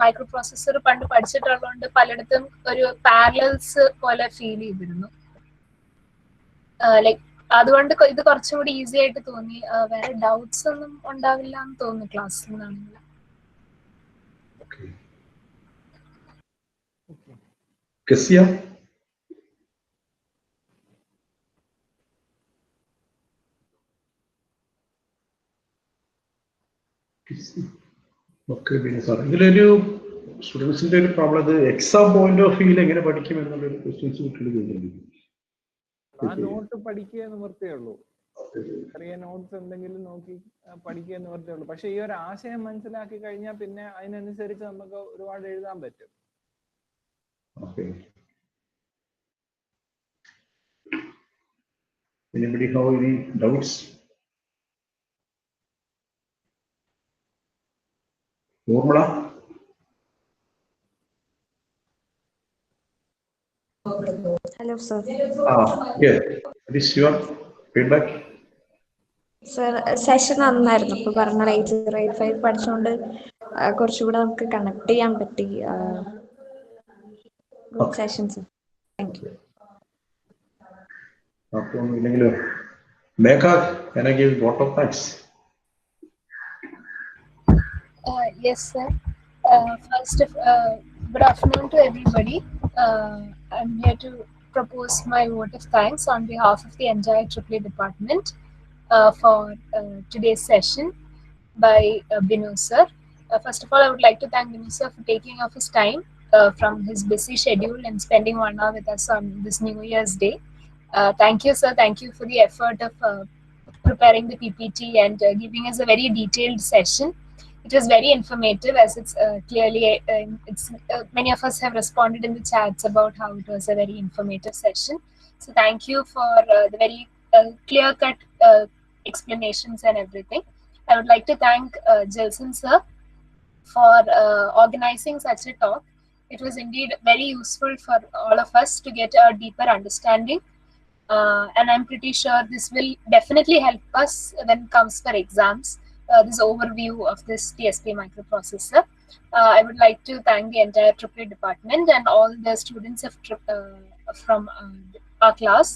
മൈക്രോ പ്രോസസ്സർ പണ്ട് പഠിച്ചിട്ടുള്ളതുകൊണ്ട് പലയിടത്തും ഒരു പാരലൽസ് പോലെ ഫീൽ ചെയ്തിരുന്നു. ലൈക്ക് അതുകൊണ്ട് ഇത് കുറച്ചും കൂടി ഈസി ആയിട്ട് തോന്നി. വേറെ ഡൗട്ട്സ് ഒന്നും ഉണ്ടാവില്ല എന്ന് തോന്നുന്നു ക്ലാസ്സിൽ നിന്നാണെങ്കിൽ. ഇതിലൊരു സ്റ്റുഡൻസിന്റെ ഒരു പ്രോബ്ലം, ഇത് എക്സാം പോയിന്റ് ഓഫ് വ്യൂവിൽ എങ്ങനെ പഠിക്കും എന്നുള്ളൊരു ക്വസ്റ്റ്യൻസ് കിട്ടുന്നുണ്ട്. ആ നോട്ട് പഠിക്കുക എന്ന് വൃത്തിയേ ഉള്ളൂ. ചെറിയ നോട്ട്സ് എന്തെങ്കിലും നോക്കി പഠിക്കുക എന്ന് വൃത്തിയേ ഉള്ളൂ. പക്ഷെ ഈ ഒരു ആശയം മനസ്സിലാക്കി കഴിഞ്ഞാൽ പിന്നെ അതിനനുസരിച്ച് നമുക്ക് ഒരുപാട് എഴുതാൻ പറ്റും. Anybody have any doubts? Urmila? Hello, sir. Yeah. What is your feedback? Sir, session നന്നായിരുന്നു. ഇപ്പോൾ പറഞ്ഞ 8085 പഠിച്ചുകൊണ്ട് കുറച്ചുകൂടെ നമുക്ക് കണക്ട് ചെയ്യാൻ പറ്റി. Good session, sir. Thank you. Megha, can I give vote of thanks? Yes, sir. First, good afternoon to everybody. I'm here to propose my vote of thanks on behalf of the entire AAA department for today's session by Binu sir. First of all, I would like to thank Binu sir for taking off his time from his busy schedule and spending 1 hour with us on this New Year's Day. Thank you, sir. Thank you for the effort of preparing the PPT and giving us a very detailed session. It was very informative, as it's clearly, many of us have responded in the chats about how it was a very informative session. So thank you for the very clear-cut explanations and everything. I would like to thank Jilson sir for organizing such a talk. It was indeed very useful for all of us to get a deeper understanding. And I'm pretty sure this will definitely help us when it comes for exams. This overview of this TSP microprocessor. I would like to thank the entire AAA department and all the students of from our class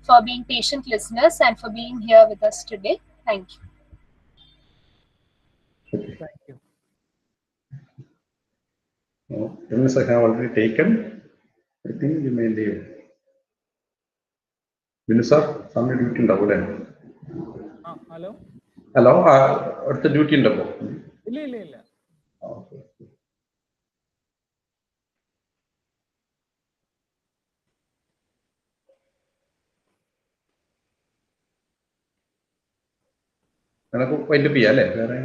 for being patient listeners and for being here with us today. Thank you. Thank you. I have already taken. I think you may leave. Binu sir, some duty ഉണ്ടാവൂലേ? Hello hello, അടുത്ത duty ഉണ്ടപ്പോ? ഇല്ല. നമുക്ക് wind up ചെയ്യാം അല്ലേ? വേറെ